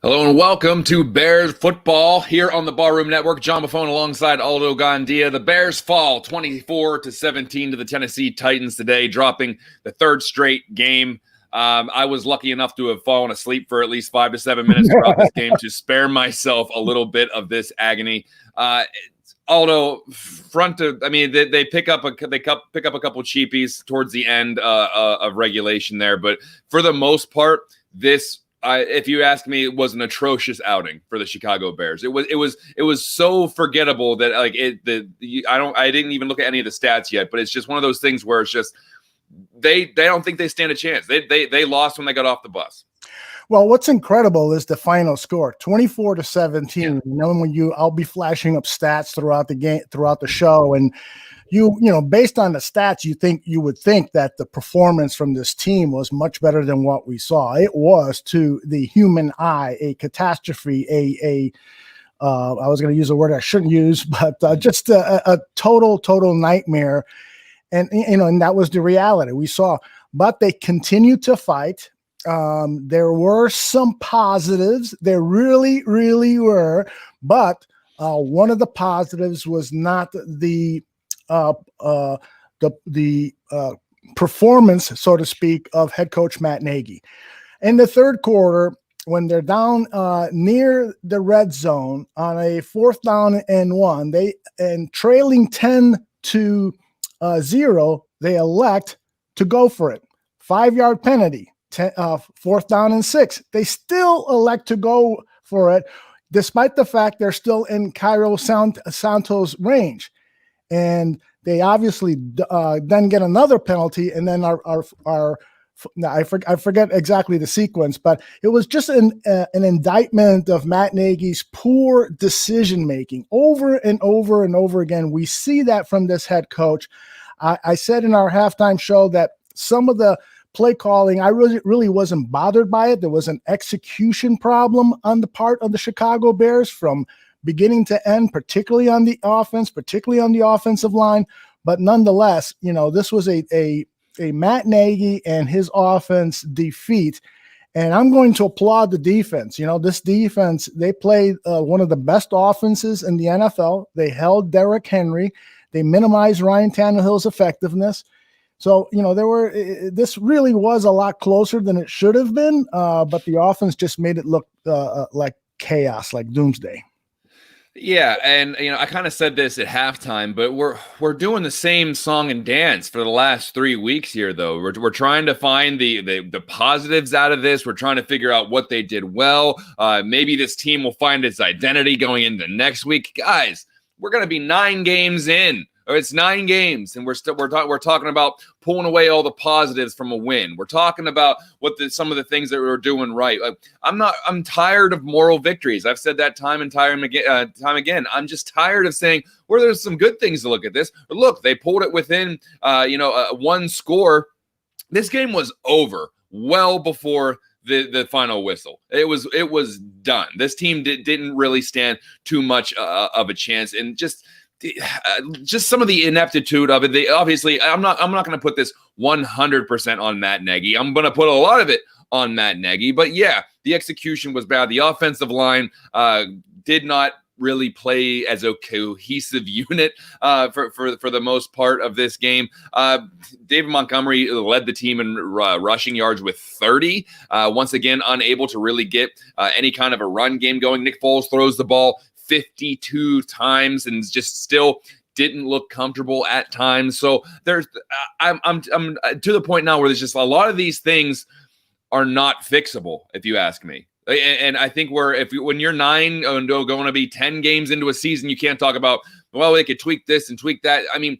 Hello and welcome to Bears football here on the Barroom Network. John Buffone alongside Aldo Gandia. The Bears fall 24-17 to the Tennessee Titans today, dropping the third straight game. I was lucky enough to have fallen asleep for at least 5 to 7 minutes throughout this game to spare myself a little bit of this agony. Aldo, they pick up a couple cheapies towards the end of regulation there, but for the most part, this. If you ask me, it was an atrocious outing for the Chicago Bears. It was so forgettable that I didn't even look at any of the stats yet, but it's just one of those things where it's just they don't think they stand a chance. They lost when they got off the bus. Well, what's incredible is the final score, 24-17. Yeah. You know, I'll be flashing up stats throughout the game, throughout the show, and you know, based on the stats, you would think that the performance from this team was much better than what we saw. It was, to the human eye, a catastrophe. I was going to use a word I shouldn't use, but just a total nightmare. And and that was the reality we saw. But they continued to fight. There were some positives. There really were. But one of the positives was not the performance, so to speak, of head coach Matt Nagy. In the third quarter, when they're down near the red zone on a 4th down and 1, and trailing 10-0, they elect to go for it. 5-yard penalty, 4th down and 6. They still elect to go for it, despite the fact they're still in Cairo Santos range. And they obviously then get another penalty, and then I forget exactly the sequence, but it was just an indictment of Matt Nagy's poor decision making over and over and over again. We see that from this head coach. I said in our halftime show that some of the play calling, I really wasn't bothered by it. There was an execution problem on the part of the Chicago Bears from beginning to end, particularly on the offense, particularly on the offensive line. But nonetheless, this was a Matt Nagy and his offense defeat. And I'm going to applaud the defense. This defense, they played one of the best offenses in the NFL. They held Derrick Henry. They minimized Ryan Tannehill's effectiveness. So, this really was a lot closer than it should have been. But the offense just made it look like chaos, like doomsday. Yeah, and I kind of said this at halftime, but we're doing the same song and dance for the last 3 weeks here, though. We're trying to find the positives out of this. We're trying to figure out what they did well. Maybe this team will find its identity going into next week. Guys, we're going to be 9 games in. It's 9 games, and we're talking about pulling away all the positives from a win. We're talking about some of the things that we're doing right. I'm tired of moral victories. I've said that time and time again. I'm just tired of saying, well, there's some good things to look at this. But look, they pulled it within one score. This game was over well before the final whistle. It was done. This team didn't really stand too much of a chance, and just some of the ineptitude of it. Obviously, I'm not going to put this 100% on Matt Nagy. I'm going to put a lot of it on Matt Nagy. But yeah, the execution was bad. The offensive line did not really play as a cohesive unit for the most part of this game. David Montgomery led the team in rushing yards with 30. Once again, unable to really get any kind of a run game going. Nick Foles throws the ball 52 times and just still didn't look comfortable at times. So I'm to the point now where there's just a lot of these things are not fixable, if you ask me. And I think when you're 9 and going to be 10 games into a season, you can't talk about, well, they could tweak this and tweak that. I mean,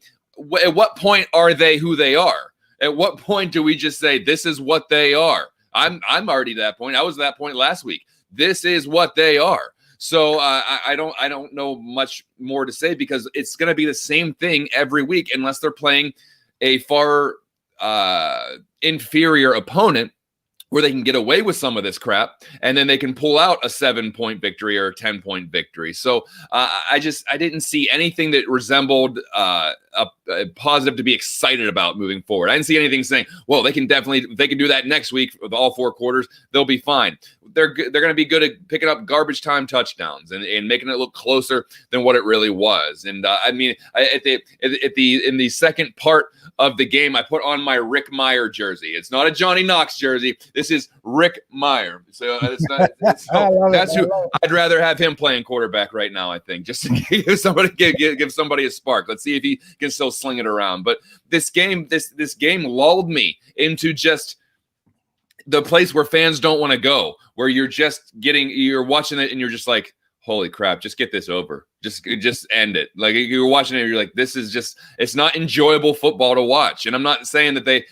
at what point are they who they are? At what point do we just say this is what they are? I'm already at that point. I was at that point last week. This is what they are. So I don't know much more to say, because it's going to be the same thing every week unless they're playing a far inferior opponent where they can get away with some of this crap, and then they can pull out a 7-point victory or a 10-point victory. So I didn't see anything that resembled a positive to be excited about moving forward. I didn't see anything saying, well, they can do that next week with all 4 quarters. They'll be fine. They're going to be good at picking up garbage time touchdowns and making it look closer than what it really was. And I mean, in the second part of the game, I put on my Rick Meyer jersey. It's not a Johnny Knox jersey. This is Rick Meyer. So that's who I'd rather have him playing quarterback right now, I think, just to give somebody a spark. Let's see if he can still sling it around. But this game lulled me into just the place where fans don't want to go, where you're watching it and you're just like, holy crap, just get this over. Just end it. Like, you're watching it, you're like, this is just, it's not enjoyable football to watch. And I'm not saying that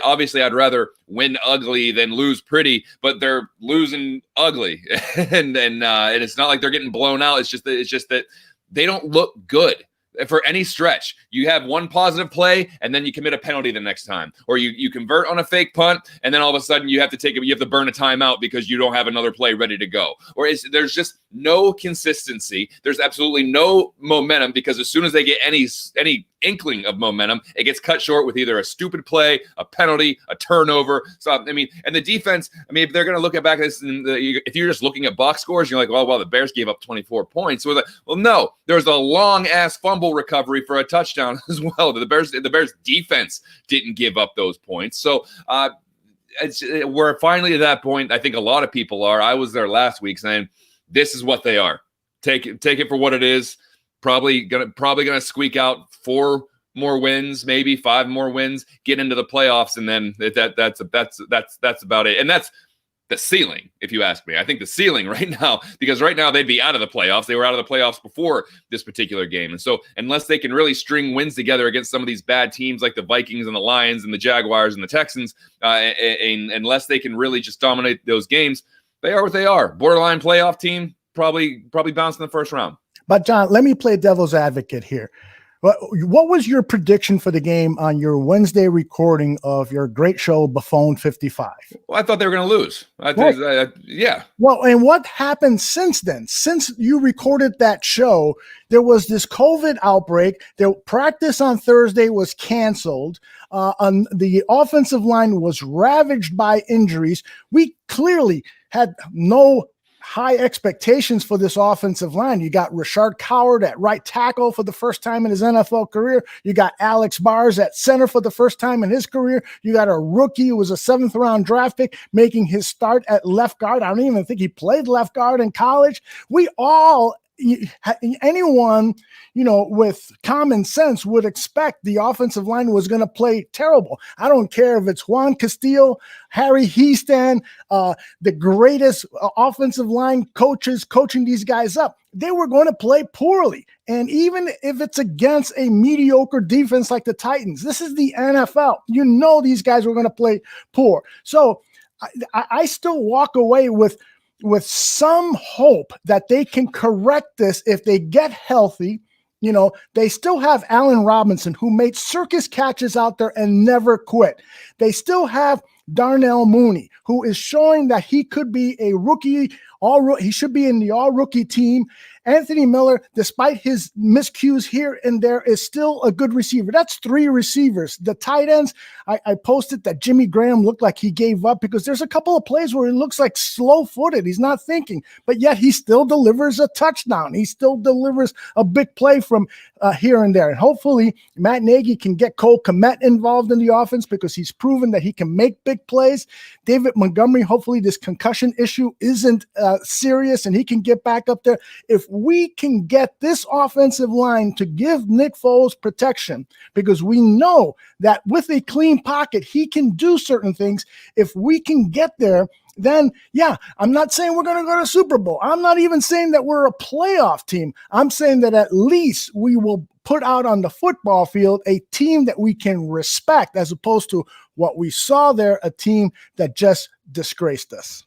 obviously I'd rather win ugly than lose pretty, but they're losing ugly. and it's not like they're getting blown out. It's just that they don't look good. For any stretch, you have one positive play and then you commit a penalty the next time, or you convert on a fake punt and then all of a sudden you have to burn a timeout because you don't have another play ready to go. Or there's just no consistency. There's absolutely no momentum, because as soon as they get any inkling of momentum, it gets cut short with either a stupid play, a penalty, a turnover. So I mean, and the defense, I mean, if they're going to look at this, if you're just looking at box scores, you're like, well, the Bears gave up 24 points. So well, no, there was a long ass fumble recovery for a touchdown as well. The Bears defense didn't give up those points. So we're finally at that point. I think a lot of people are. I was there last week saying, this is what they are. Take it for what it is. Probably gonna squeak out 4 more wins, maybe 5 more wins, get into the playoffs, and then that's about it. And that's the ceiling, if you ask me. I think the ceiling right now, because right now they'd be out of the playoffs. They were out of the playoffs before this particular game. And so unless they can really string wins together against some of these bad teams like the Vikings and the Lions and the Jaguars and the Texans, and unless they can really just dominate those games, they are what they are. Borderline playoff team, probably bounce in the first round. But John, let me play devil's advocate here. What was your prediction for the game on your Wednesday recording of your great show, Buffone 55? Well, I thought they were going to lose. Yeah. Well, and what happened since then? Since you recorded that show, there was this COVID outbreak. The practice on Thursday was canceled. The offensive line was ravaged by injuries. We clearly had no high expectations for this offensive line. You got Rashard Coward at right tackle for the first time in his NFL career. You got Alex Bars at center for the first time in his career. You got a rookie who was a 7th round draft pick making his start at left guard. I don't even think he played left guard in college. Anyone, with common sense would expect the offensive line was going to play terrible. I don't care if it's Juan Castillo, Harry Heaston, the greatest offensive line coaches coaching these guys up. They were going to play poorly. And even if it's against a mediocre defense like the Titans, this is the NFL. These guys were going to play poor. So I still walk away with some hope that they can correct this if they get healthy. They still have Allen Robinson, who made circus catches out there and never quit. They still have Darnell Mooney, who is showing that he could be a rookie. He should be in the all-rookie team. Anthony Miller, despite his miscues here and there, is still a good receiver. That's 3 receivers. The tight ends, I posted that Jimmy Graham looked like he gave up because there's a couple of plays where he looks like slow-footed. He's not thinking, but yet he still delivers a touchdown. He still delivers a big play from here and there. And hopefully Matt Nagy can get Cole Kmet involved in the offense because he's proven that he can make big plays. David Montgomery, hopefully this concussion issue isn't serious and he can get back up there. If we can get this offensive line to give Nick Foles protection, because we know that with a clean pocket, he can do certain things. If we can get there, then yeah, I'm not saying we're going to go to Super Bowl. I'm not even saying that we're a playoff team. I'm saying that at least we will put out on the football field a team that we can respect, as opposed to what we saw there, a team that just disgraced us.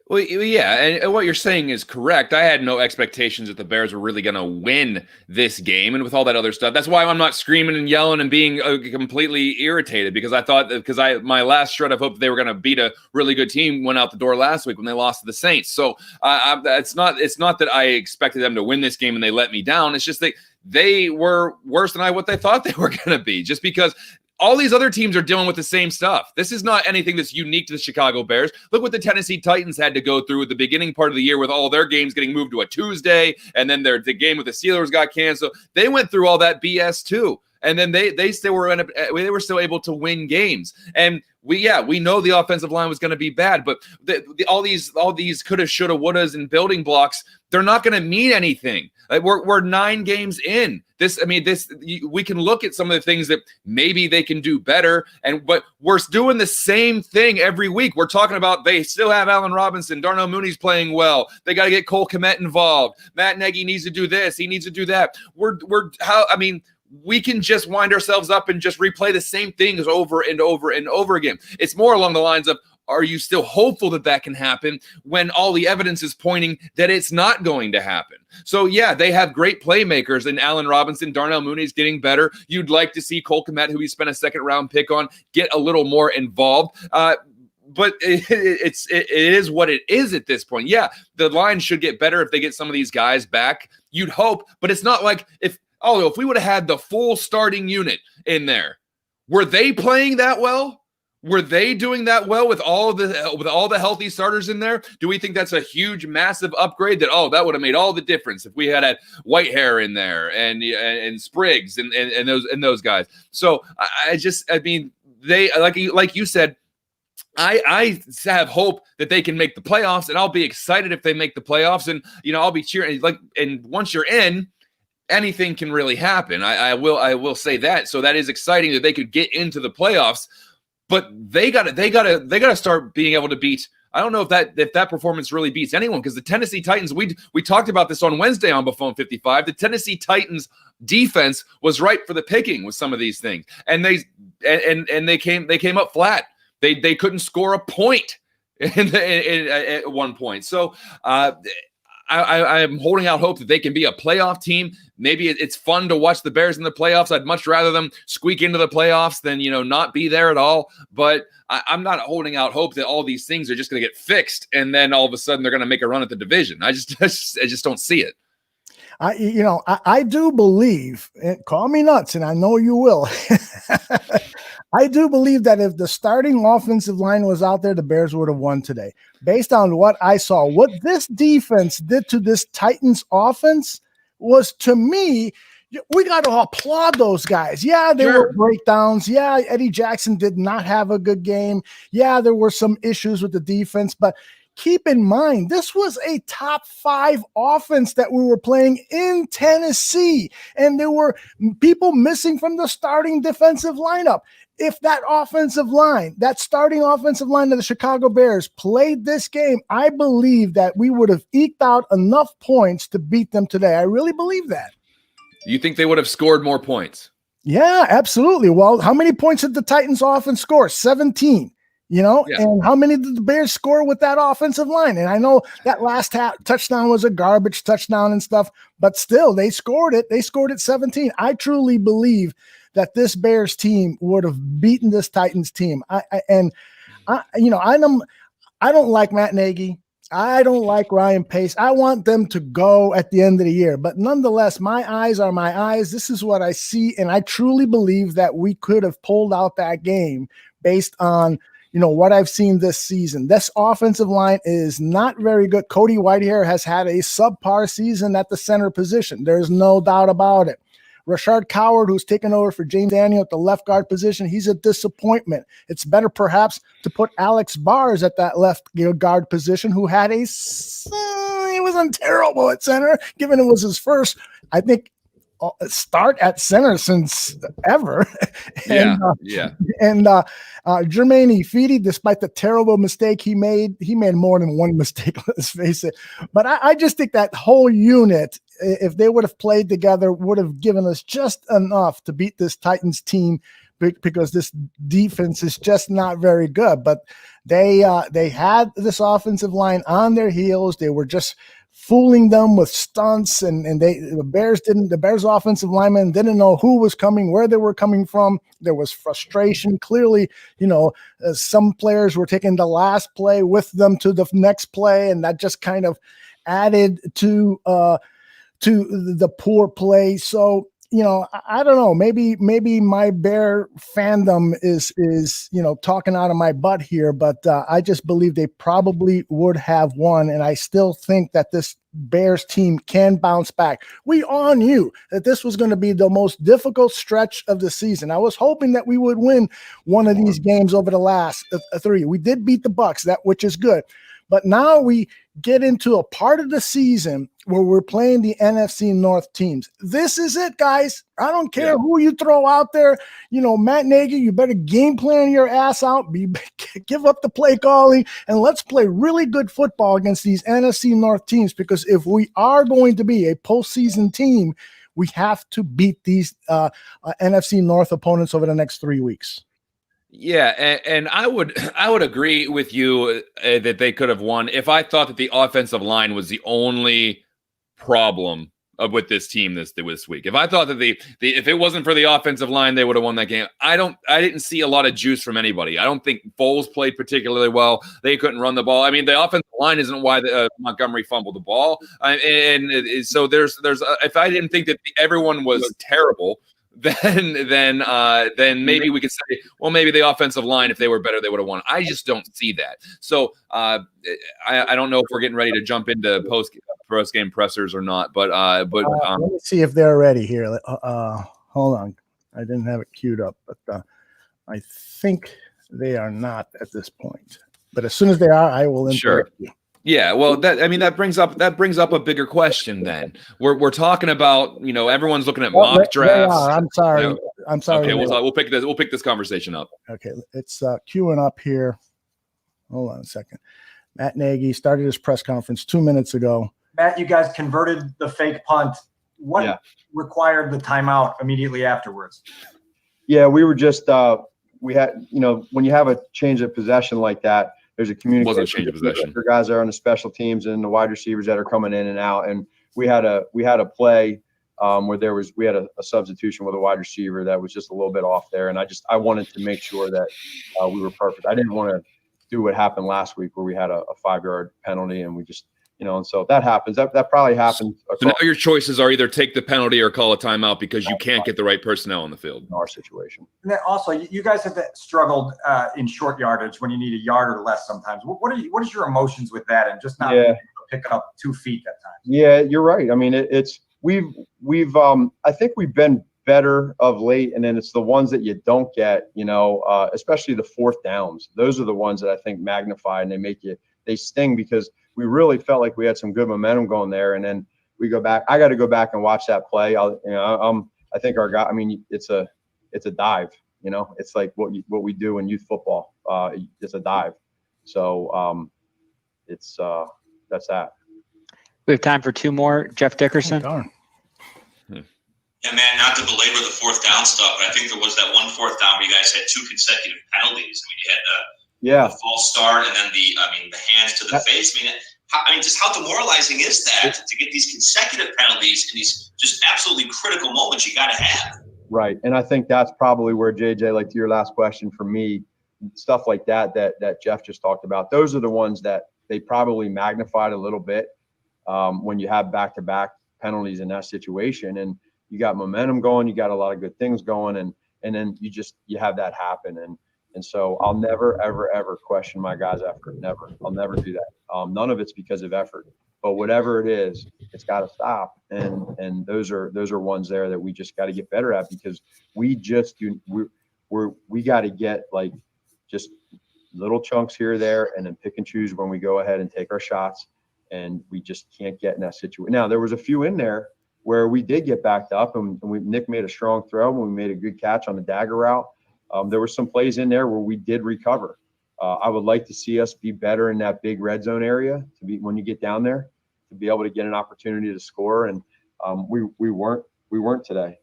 Well, yeah, and what you're saying is correct. I had no expectations that the Bears were really going to win this game, and with all that other stuff, that's why I'm not screaming and yelling and being completely irritated, because I thought that my last shred of hope that they were going to beat a really good team went out the door last week when they lost to the Saints. So it's not that I expected them to win this game and they let me down. It's just they were worse than what they thought they were going to be, just because all these other teams are dealing with the same stuff. This is not anything that's unique to the Chicago Bears. Look what the Tennessee Titans had to go through at the beginning part of the year, with all their games getting moved to a Tuesday, and then the game with the Steelers got canceled. They went through all that BS too, and then they still were still able to win games. And we know the offensive line was going to be bad, but all these coulda, shoulda, wouldas, and building blocks, they're not going to mean anything. Like we're 9 games in. We can look at some of the things that maybe they can do better, but we're doing the same thing every week. We're talking about they still have Allen Robinson, Darnell Mooney's playing well. They got to get Cole Kmet involved. Matt Nagy needs to do this. He needs to do that. We can just wind ourselves up and just replay the same things over and over and over again. It's more along the lines of, are you still hopeful that can happen when all the evidence is pointing that it's not going to happen? So, yeah, they have great playmakers in Allen Robinson. Darnell Mooney's getting better. You'd like to see Cole Kmet, who we spent a second-round pick on, get a little more involved. But it is what it is at this point. Yeah, the line should get better if they get some of these guys back. You'd hope, but it's not like if we would have had the full starting unit in there, were they playing that well? Were they doing that well with all the healthy starters in there? Do we think that's a huge, massive upgrade that would have made all the difference if we had Whitehair in there and Spriggs and those guys? So they like you said, I have hope that they can make the playoffs, and I'll be excited if they make the playoffs, and I'll be cheering. And once you're in, anything can really happen. I will say that. So that is exciting that they could get into the playoffs. But they gotta start being able to beat. I don't know if that performance really beats anyone, because the Tennessee Titans, we talked about this on Wednesday on Buffone 55. The Tennessee Titans defense was ripe for the picking with some of these things, and they came up flat. They couldn't score a point at one point. So I'm holding out hope that they can be a playoff team. Maybe it's fun to watch the Bears in the playoffs. I'd much rather them squeak into the playoffs than, not be there at all. But I'm not holding out hope that all these things are just going to get fixed and then all of a sudden they're going to make a run at the division. I just don't see it. I do believe, call me nuts, and I know you will. I do believe that if the starting offensive line was out there, the Bears would have won today. Based on what I saw, what this defense did to this Titans offense was, to me, we got to applaud those guys. Yeah, there were breakdowns. Yeah, Eddie Jackson did not have a good game. Yeah, there were some issues with the defense, but keep in mind, this was a top 5 offense that we were playing in Tennessee, and there were people missing from the starting defensive lineup. If that offensive line, that starting offensive line of the Chicago Bears played this game, I believe that we would have eked out enough points to beat them today. I really believe that. You think they would have scored more points? Yeah, absolutely. Well, how many points did the Titans offense score? 17. And how many did the Bears score with that offensive line? And I know that last touchdown was a garbage touchdown and stuff, but still, they scored it. They scored it 17. I truly believe that this Bears team would have beaten this Titans team. I don't like Matt Nagy. I don't like Ryan Pace. I want them to go at the end of the year. But nonetheless, my eyes are my eyes. This is what I see, and I truly believe that we could have pulled out that game based on what I've seen this season. This offensive line is not very good. Cody Whitehair has had a subpar season at the center position. There's no doubt about it. Rashard Coward, who's taken over for James Daniel at the left guard position, he's a disappointment. It's better perhaps to put Alex Bars at that left guard position, who had he wasn't terrible at center, given it was his first, I think, start at center since ever. And Jermaine Ifedi, despite the terrible mistake he made more than one mistake, let's face it. But I just think that whole unit, if they would have played together, would have given us just enough to beat this Titans team, because this defense is just not very good. But they had this offensive line on their heels. They were just fooling them with stunts, and the Bears offensive linemen didn't know who was coming, where they were coming from. There was frustration. Clearly, some players were taking the last play with them to the next play, and that just kind of added to the poor play. So, I don't know, maybe my Bear fandom is talking out of my butt here, but I just believe they probably would have won. And I still think that this Bears team can bounce back. We all knew that this was going to be the most difficult stretch of the season. I was hoping that we would win one of these games over the last three. We did beat the Bucs, which is good. But now we get into a part of the season where we're playing the NFC North teams. This is it, guys. I don't care who you throw out there. Matt Nagy, you better game plan your ass out. Give up the play calling, and let's play really good football against these NFC North teams, because if we are going to be a postseason team, we have to beat these NFC North opponents over the next 3 weeks. Yeah, and I would agree with you that they could have won if I thought that the offensive line was the only problem with this team this week. If I thought that if it wasn't for the offensive line, they would have won that game. I didn't see a lot of juice from anybody. I don't think Foles played particularly well. They couldn't run the ball. I mean, the offensive line isn't why Montgomery fumbled the ball. And so there's if I didn't think that everyone was terrible, then maybe we could say, well, maybe the offensive line, if they were better, they would have won. I just don't see that. So I don't know if we're getting ready to jump into post game pressers or not. But let me see if they're ready here. Hold on, I didn't have it queued up, but I think they are not at this point. But as soon as they are, I will interrupt you. Yeah, well, that brings up a bigger question. Then we're talking about everyone's looking at mock drafts. I'm sorry. I'm sorry. Okay, we'll pick this conversation up. Okay, it's queuing up here. Hold on a second. Matt Nagy started his press conference 2 minutes ago. Matt, you guys converted the fake punt. What required the timeout immediately afterwards? Yeah, we were just we had when you have a change of possession like that. There's a communication. Wasn't a change of possession. The guys that are on the special teams and the wide receivers that are coming in and out, and we had a play where we had a substitution with a wide receiver that was just a little bit off there, and I wanted to make sure that we were perfect. I didn't want to do what happened last week where we had a 5-yard penalty and we just and so that happens. That probably happens. So now your choices are either take the penalty or call a timeout because you can't get the right personnel on the field. In our situation. And then also, you guys have struggled in short yardage when you need a yard or less sometimes. What is your emotions with that and just not being able to pick up 2 feet at times? Yeah, you're right. I mean, we've I think we've been better of late, and then it's the ones that you don't get, especially the fourth downs. Those are the ones that I think magnify and they sting because we really felt like we had some good momentum going there, and then we go back. I got to go back and watch that play. I think our guy. I mean, it's a dive. It's like what we do in youth football. It's a dive. So that's that. We have time for 2 more. Jeff Dickerson. Oh, darn. Yeah, man, not to belabor the fourth down stuff, but I think there was that one fourth down where you guys had 2 consecutive penalties. I mean, you had the false start and then the hands to the face. I mean, just how demoralizing is that to get these consecutive penalties in these just absolutely critical moments you got to have? Right, and I think that's probably where JJ, like to your last question for me, stuff like that Jeff just talked about. Those are the ones that they probably magnified a little bit when you have back-to-back penalties in that situation, and you got momentum going, you got a lot of good things going, and then you have that happen, and so I'll never ever ever question my guys' effort. Never, I'll never do that. None of it's because of effort. but whatever it is, it's got to stop. And those are ones there that we just got to get better at, because we just we got to get like just little chunks here or there, and then pick and choose when we go ahead and take our shots. And we just can't get in that situation. Now, there was a few in there where we did get backed up, and Nick made a strong throw when we made a good catch on the dagger route. There were some plays in there where we did recover. I would like to see us be better in that big red zone area when you get down there, to be able to get an opportunity to score. And we weren't today.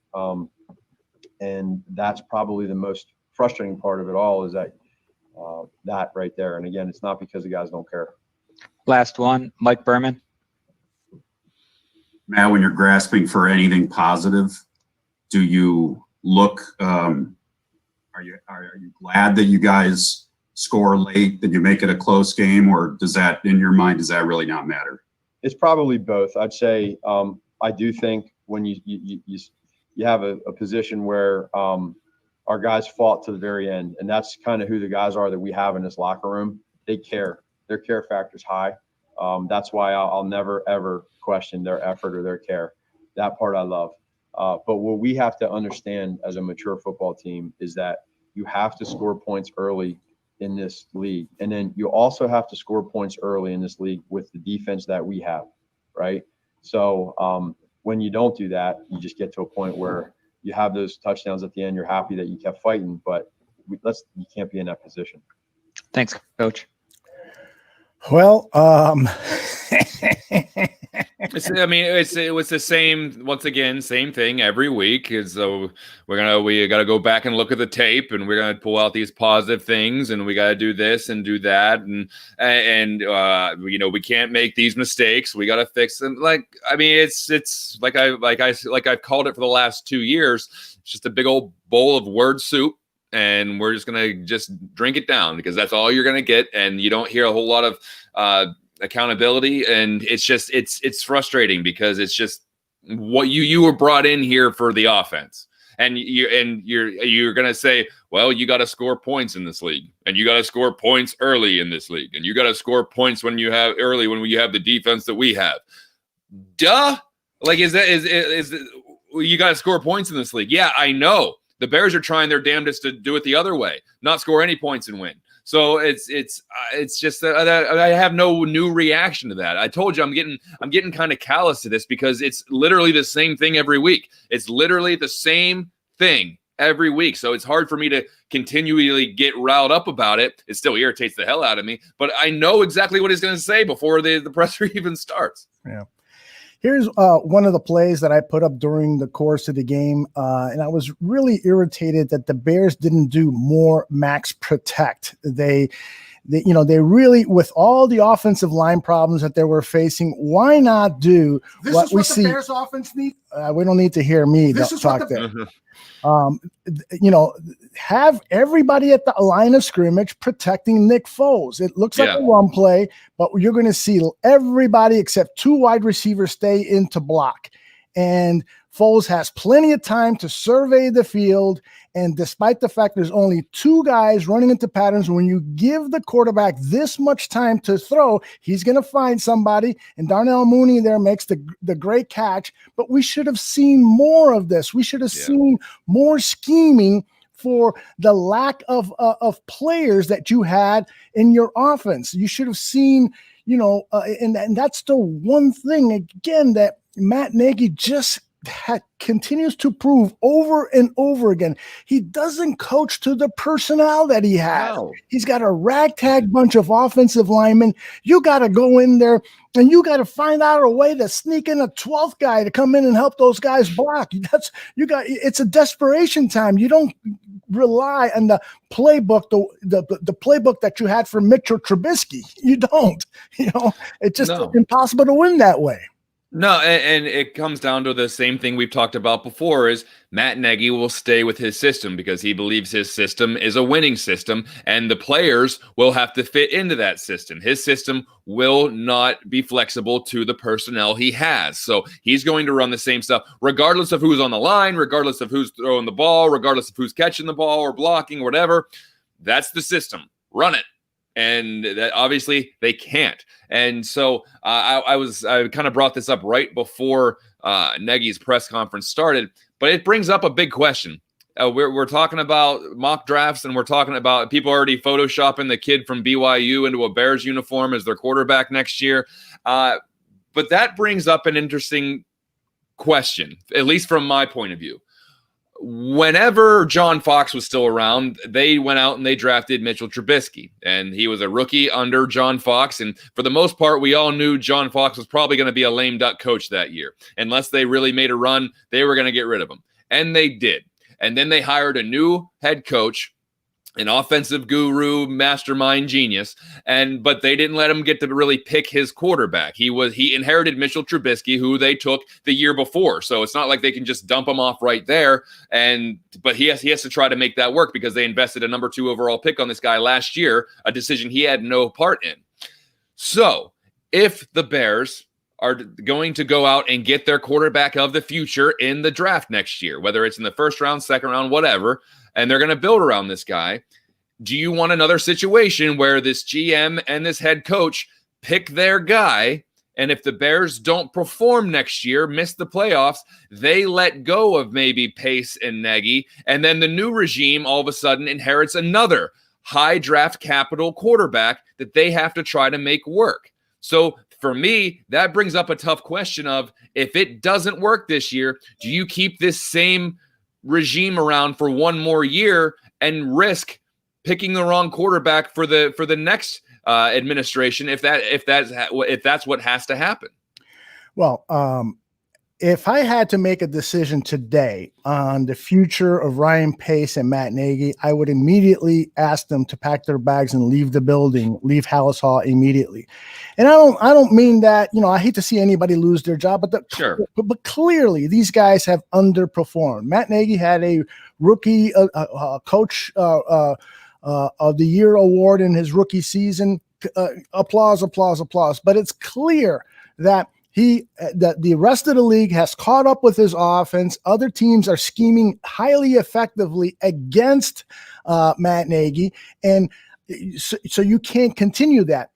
And that's probably the most frustrating part of it all, is that right there. And again, it's not because the guys don't care. Last one, Mike Berman. Matt, when you're grasping for anything positive, do you look? Are you glad that you guys score late, that you make it a close game, or does that, in your mind, does that really not matter? It's probably both. I'd say I do think when you have a position where our guys fought to the very end, and that's kind of who the guys are that we have in this locker room. They care. Their care factor's high. That's why I'll never, ever question their effort or their care. That part I love. But what we have to understand as a mature football team is that you have to score points early in this league. And then you also have to score points early in this league with the defense that we have, right? So when you don't do that, you just get to a point where you have those touchdowns at the end. You're happy that you kept fighting, but you can't be in that position. Thanks, Coach. Well, it was the same, once again, same thing every week. Is we got to go back and look at the tape, and we're gonna pull out these positive things, and we got to do this and do that, and we can't make these mistakes. We got to fix them. It's like I've called it for the last 2 years. It's just a big old bowl of word soup. And we're just going to drink it down, because that's all you're going to get. And you don't hear a whole lot of accountability. And it's frustrating, because it's just what you were brought in here for the offense. And you're going to say, well, you got to score points in this league, and you got to score points early in this league, and you got to score points when you have the defense that we have. Duh. Like, is you got to score points in this league? Yeah, I know. The Bears are trying their damnedest to do it the other way, not score any points and win. So it's just that I have no new reaction to that. I told you I'm getting kind of callous to this, because it's literally the same thing every week. It's literally the same thing every week. So it's hard for me to continually get riled up about it. It still irritates the hell out of me, but I know exactly what he's going to say before the presser even starts. Yeah. Here's one of the plays that I put up during the course of the game, and I was really irritated that the Bears didn't do more max protect. They really, with all the offensive line problems that they were facing, why not do what we see? The Bears offense need. We don't need to hear me talk there. Have everybody at the line of scrimmage protecting Nick Foles. It looks like a run play, but you're going to see everybody except 2 wide receivers stay in to block. And Foles has plenty of time to survey the field. And despite the fact there's only 2 guys running into patterns, when you give the quarterback this much time to throw, he's going to find somebody. And Darnell Mooney there makes the great catch. But we should have seen more of this. We should have seen more scheming for the lack of players that you had in your offense. You should have seen, and that's the one thing, again, that Matt Nagy just continues to prove over and over again. He doesn't coach to the personnel that he has. No. He's got a ragtag bunch of offensive linemen. You got to go in there and you got to find out a way to sneak in a 12th guy to come in and help those guys block. It's a desperation time. You don't rely on the playbook, the playbook that you had for Mitchell Trubisky. You don't. It's just impossible to win that way. No, and it comes down to the same thing we've talked about before, is Matt Nagy will stay with his system because he believes his system is a winning system, and the players will have to fit into that system. His system will not be flexible to the personnel he has. So he's going to run the same stuff, regardless of who's on the line, regardless of who's throwing the ball, regardless of who's catching the ball or blocking, whatever. That's the system. Run it. And that obviously they can't. And so I kind of brought this up right before Nagy's press conference started, but it brings up a big question. We're talking about mock drafts, and we're talking about people already photoshopping the kid from BYU into a Bears uniform as their quarterback next year. But that brings up an interesting question, at least from my point of view. Whenever John Fox was still around, they went out and they drafted Mitchell Trubisky, and he was a rookie under John Fox. And for the most part, we all knew John Fox was probably going to be a lame duck coach that year. Unless they really made a run, they were going to get rid of him. And they did. And then they hired a new head coach, an offensive guru, mastermind genius, but they didn't let him get to really pick his quarterback. He inherited Mitchell Trubisky, who they took the year before. So it's not like they can just dump him off right there. But he has to try to make that work because they invested a number 2 overall pick on this guy last year, a decision he had no part in. So if the Bears are going to go out and get their quarterback of the future in the draft next year, whether it's in the first round, second round, whatever, and they're going to build around this guy, do you want another situation where this GM and this head coach pick their guy, and if the Bears don't perform next year, miss the playoffs, they let go of maybe Pace and Nagy, and then the new regime all of a sudden inherits another high draft capital quarterback that they have to try to make work? So for me, that brings up a tough question of, if it doesn't work this year, do you keep this same regime around for one more year and risk picking the wrong quarterback for the next administration if that's what has to happen? Well, if I had to make a decision today on the future of Ryan Pace and Matt Nagy, I would immediately ask them to pack their bags and leave the building, leave Hallis Hall immediately. And I don't mean that, I hate to see anybody lose their job, but clearly these guys have underperformed. Matt Nagy had a rookie coach of the year award in his rookie season. Applause. But it's clear that the rest of the league has caught up with his offense. Other teams are scheming highly effectively against Matt Nagy. And so you can't continue that.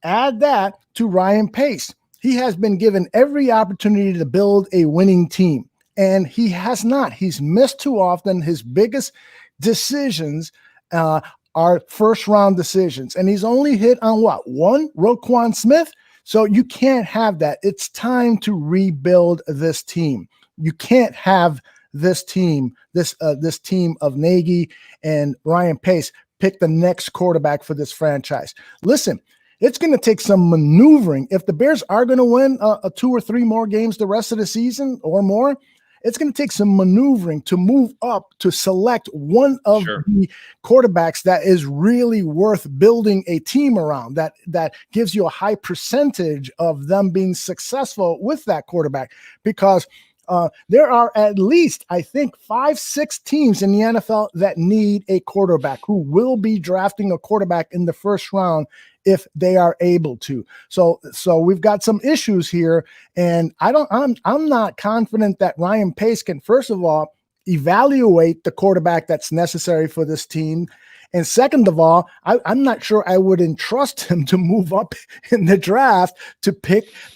Add that to Ryan Pace. He has been given every opportunity to build a winning team, and he has not. He's missed too often. His biggest decisions are first-round decisions, and he's only hit on one? Roquan Smith? So you can't have that. It's time to rebuild this team. You can't have this team, this team of Nagy and Ryan Pace, pick the next quarterback for this franchise. Listen, it's going to take some maneuvering. If the Bears are going to win 2 or 3 more games the rest of the season or more, it's going to take some maneuvering to move up to select one of the quarterbacks that is really worth building a team around, that gives you a high percentage of them being successful with that quarterback. Because there are at least, I think, 5-6 teams in the NFL that need a quarterback, who will be drafting a quarterback in the first round if they are able to. So we've got some issues here, and I'm not confident that Ryan Pace can, first of all, evaluate the quarterback that's necessary for this team. And second of all, I'm not sure I would entrust him to move up in the draft to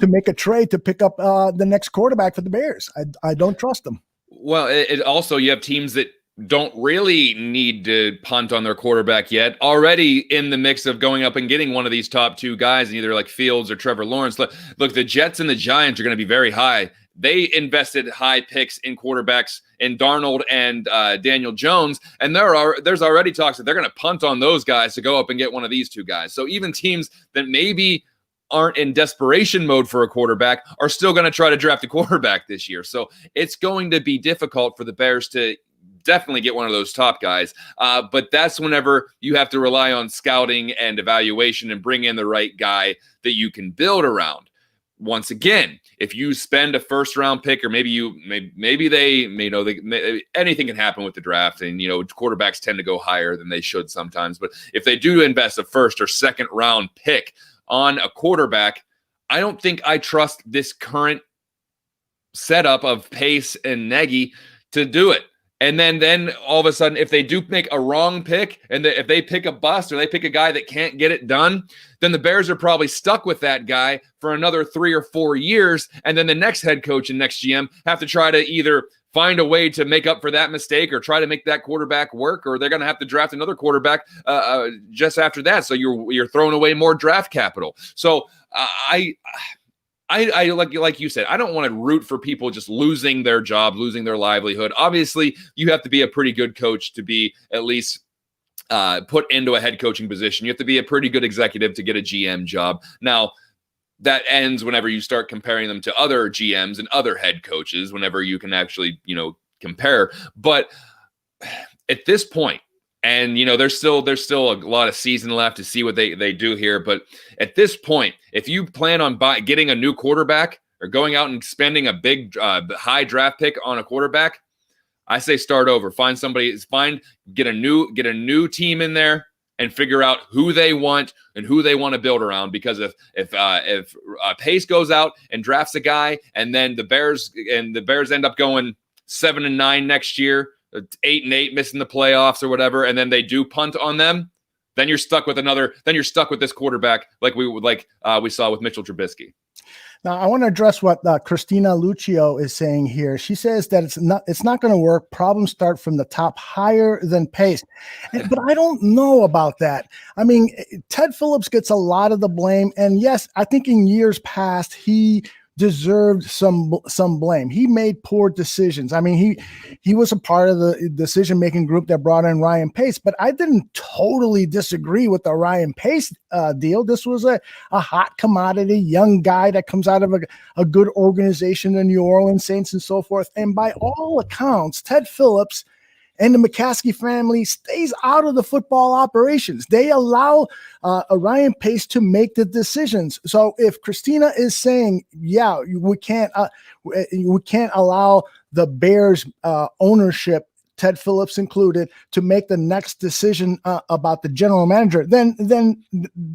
make a trade to pick up the next quarterback for the Bears. I don't trust him. Well, it also, you have teams that don't really need to punt on their quarterback yet, already in the mix of going up and getting one of these top 2 guys, either like Fields or Trevor Lawrence. Look, the Jets and the Giants are going to be very high. They invested high picks in quarterbacks in Darnold and Daniel Jones, and there's already talks that they're going to punt on those guys to go up and get one of these 2 guys. So even teams that maybe aren't in desperation mode for a quarterback are still going to try to draft a quarterback this year. So it's going to be difficult for the Bears to definitely get one of those top guys. But that's whenever you have to rely on scouting and evaluation and bring in the right guy that you can build around. Once again, if you spend a first round pick, or maybe anything can happen with the draft, and quarterbacks tend to go higher than they should sometimes. But if they do invest a first or second round pick on a quarterback, I don't think I trust this current setup of Pace and Nagy to do it. And then all of a sudden, if they do make a wrong pick, and if they pick a bust or they pick a guy that can't get it done, then the Bears are probably stuck with that guy for another 3 or 4 years. And then the next head coach and next GM have to try to either find a way to make up for that mistake or try to make that quarterback work, or they're going to have to draft another quarterback just after that. So you're throwing away more draft capital. So I like you said, I don't want to root for people just losing their job, losing their livelihood. Obviously, you have to be a pretty good coach to be at least put into a head coaching position. You have to be a pretty good executive to get a GM job. Now, that ends whenever you start comparing them to other GMs and other head coaches, whenever you can actually, compare. But at this point, and there's still a lot of season left to see what they do here. But at this point, if you plan on getting a new quarterback or going out and spending a big high draft pick on a quarterback, I say start over. Find somebody. Get a new team in there and figure out who they want and who they want to build around. Because if Pace goes out and drafts a guy, and then the Bears end up going 7-9 next year, 8-8, missing the playoffs or whatever, and then they do punt on them, then you're stuck with this quarterback like we saw with Mitchell Trubisky. Now, I want to address what Christina Lucio is saying here. She says that it's not going to work. Problems start from the top, higher than Pace. But I don't know about that. I mean, Ted Phillips gets a lot of the blame. And yes, I think in years past, he deserved some blame. He made poor decisions. I mean, he was a part of the decision-making group that brought in Ryan Pace, but I didn't totally disagree with the Ryan Pace deal. This was a hot commodity, young guy that comes out of a good organization, the New Orleans Saints and so forth. And by all accounts, Ted Phillips and the McCaskey family stays out of the football operations. They allow Ryan Pace to make the decisions. So if Christina is saying, yeah, we can't allow the Bears ownership, Ted Phillips included, to make the next decision about the general manager, then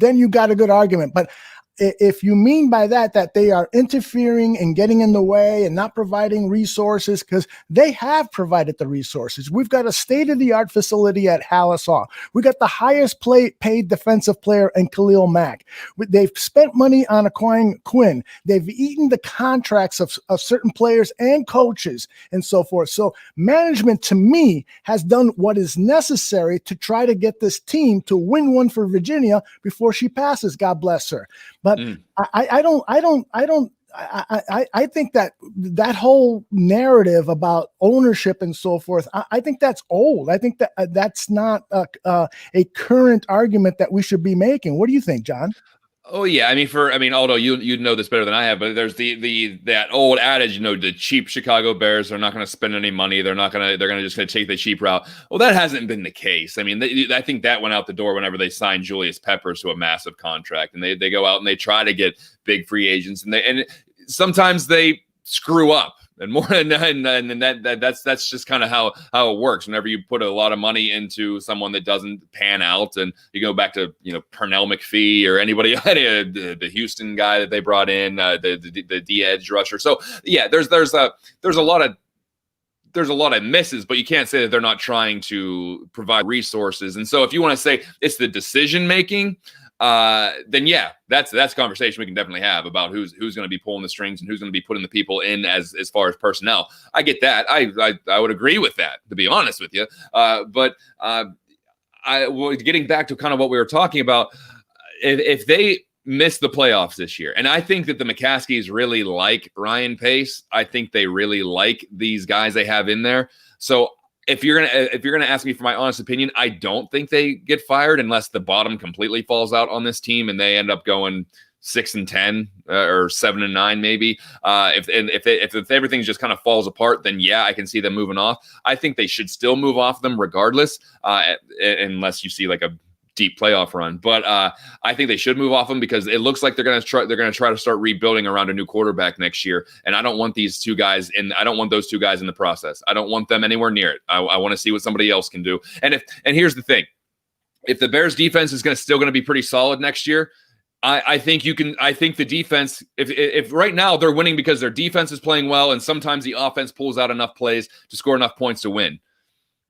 you got a good argument. But if you mean by that they are interfering and getting in the way and not providing resources, because they have provided the resources. We've got a state-of-the-art facility at Hallishaw. We got the highest paid defensive player in Khalil Mack. They've spent money on acquiring Quinn. They've eaten the contracts of certain players and coaches and so forth. So management, to me, has done what is necessary to try to get this team to win one for Virginia before she passes. God bless her. But I think that whole narrative about ownership and so forth, I think that's old. I think that's not a current argument that we should be making. What do you think, John? Oh yeah, Aldo, you know this better than I have, but there's that old adage, the cheap Chicago Bears are not going to spend any money. They're just going to take the cheap route. Well, that hasn't been the case. I mean, I think that went out the door whenever they signed Julius Peppers to a massive contract, and they go out and they try to get big free agents, and sometimes they screw up. And more and that's just kind of how it works. Whenever you put a lot of money into someone that doesn't pan out, and you go back to Pernell McPhee or anybody, the Houston guy that they brought in, the edge rusher. So yeah, there's a lot of misses, but you can't say that they're not trying to provide resources. And so if you want to say it's the decision making, then yeah, that's a conversation we can definitely have about who's going to be pulling the strings and who's going to be putting the people in as far as personnel. I get that. I would agree with that, to be honest with you. But getting back to kind of what we were talking about, if they miss the playoffs this year, and I think that the McCaskies really like Ryan Pace. I think they really like these guys they have in there. So if you're gonna ask me for my honest opinion, I don't think they get fired unless the bottom completely falls out on this team and they end up going 6-10 or 7-9 maybe. If everything just kind of falls apart, then yeah, I can see them moving off. I think they should still move off them regardless, unless you see like a deep playoff run. But I think they should move off them because it looks like they're going to try to start rebuilding around a new quarterback next year. And I don't want those two guys in the process. I don't want them anywhere near it. I want to see what somebody else can do. And here's the thing. If the Bears defense is still going to be pretty solid next year, I think the defense, if right now they're winning because their defense is playing well and sometimes the offense pulls out enough plays to score enough points to win.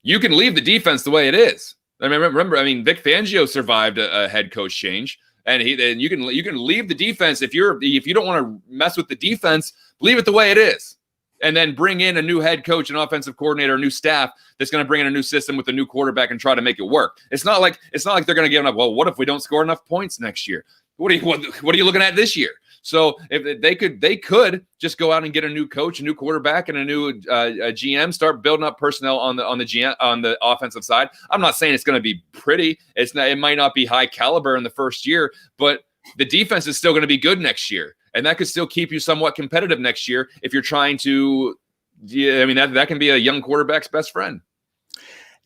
You can leave the defense the way it is. I mean, remember, Vic Fangio survived a head coach change, and you can leave the defense if you don't want to mess with the defense, leave it the way it is, and then bring in a new head coach, an offensive coordinator, a new staff that's going to bring in a new system with a new quarterback and try to make it work. It's not like they're going to give up. Well, what if we don't score enough points next year? What are you looking at this year? So if they could just go out and get a new coach, a new quarterback, and a new GM, start building up personnel on the offensive side. I'm not saying it's going to be pretty. It might not be high caliber in the first year, but the defense is still going to be good next year, and that could still keep you somewhat competitive next year if you're trying to. That can be a young quarterback's best friend.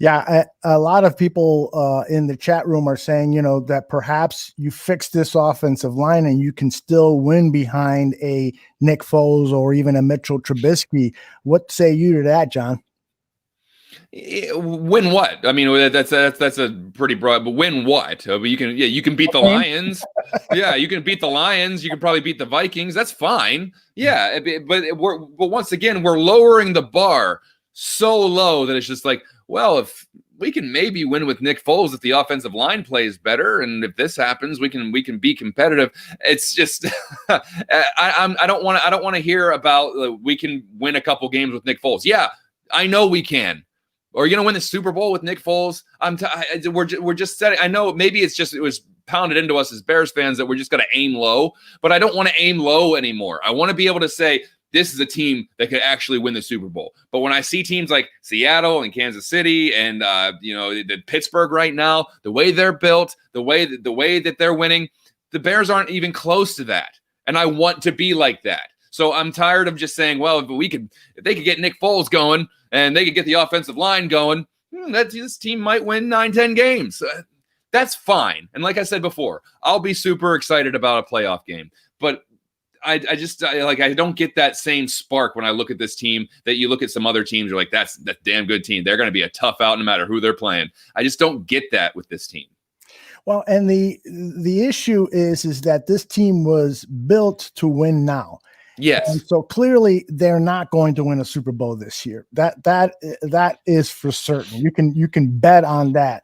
Yeah, a lot of people in the chat room are saying, that perhaps you fix this offensive line and you can still win behind a Nick Foles or even a Mitchell Trubisky. What say you to that, John? Win what? That's a pretty broad. But win what? You can beat the Lions. Yeah, you can beat the Lions. You can probably beat the Vikings. That's fine. Yeah, but once again, we're lowering the bar so low that it's just like, well, if we can maybe win with Nick Foles if the offensive line plays better, and if this happens, we can be competitive. It's just I don't want to hear about we can win a couple games with Nick Foles. Yeah, I know we can. Or you're gonna win the Super Bowl with Nick Foles. We're just setting. I know maybe it was pounded into us as Bears fans that we're just gonna aim low, but I don't want to aim low anymore. I want to be able to say, this is a team that could actually win the Super Bowl. But when I see teams like Seattle and Kansas City and the Pittsburgh right now, the way they're built, the way that they're winning, the Bears aren't even close to that. And I want to be like that. So I'm tired of just saying, well, if they could get Nick Foles going and they could get the offensive line going, this team might win 9-10 games. That's fine. And like I said before, I'll be super excited about a playoff game. But I don't get that same spark when I look at this team that you look at some other teams. You're like, that's damn good team. They're going to be a tough out no matter who they're playing. I just don't get that with this team. Well, and the issue is that this team was built to win now. Yes. And so clearly they're not going to win a Super Bowl this year. That is for certain. You can bet on that.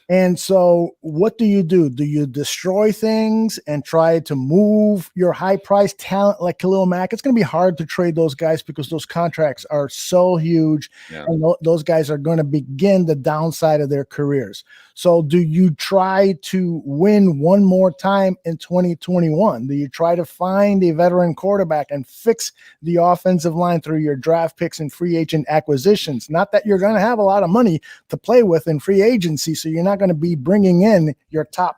And so what do? Do you destroy things and try to move your high-priced talent like Khalil Mack? It's going to be hard to trade those guys because those contracts are so huge, and those guys are going to begin the downside of their careers. So do you try to win one more time in 2021? Do you try to find a veteran quarterback and fix the offensive line through your draft picks and free agent acquisitions? Not that you're going to have a lot of money to play with in free agency, so you're not going to be bringing in your top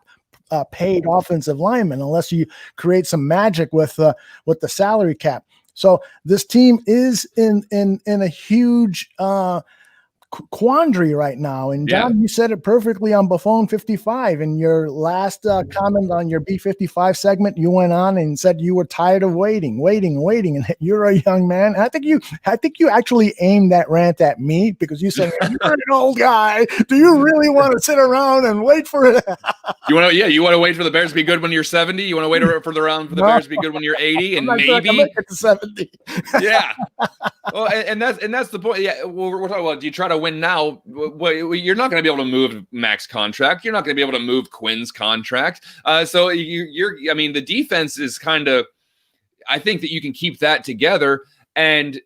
paid offensive lineman unless you create some magic with the salary cap. So this team is in a huge quandary right now. And John, you said it perfectly on Buffone 55. In your last comment on your B55 segment, you went on and said you were tired of waiting. And you're a young man. And I think you actually aimed that rant at me because you said, you're an old guy. Do you really want to sit around and wait for it? You want to wait for the Bears to be good when you're 70? You want to wait for the Bears to be good when you're 80 and maybe get to 70. Yeah. Well, and that's the point. Yeah, we're talking about, do you try to win now? Well, you're not going to be able to move Mac's contract. You're not going to be able to move Quinn's contract. So the defense is kind of, I think that you can keep that together, and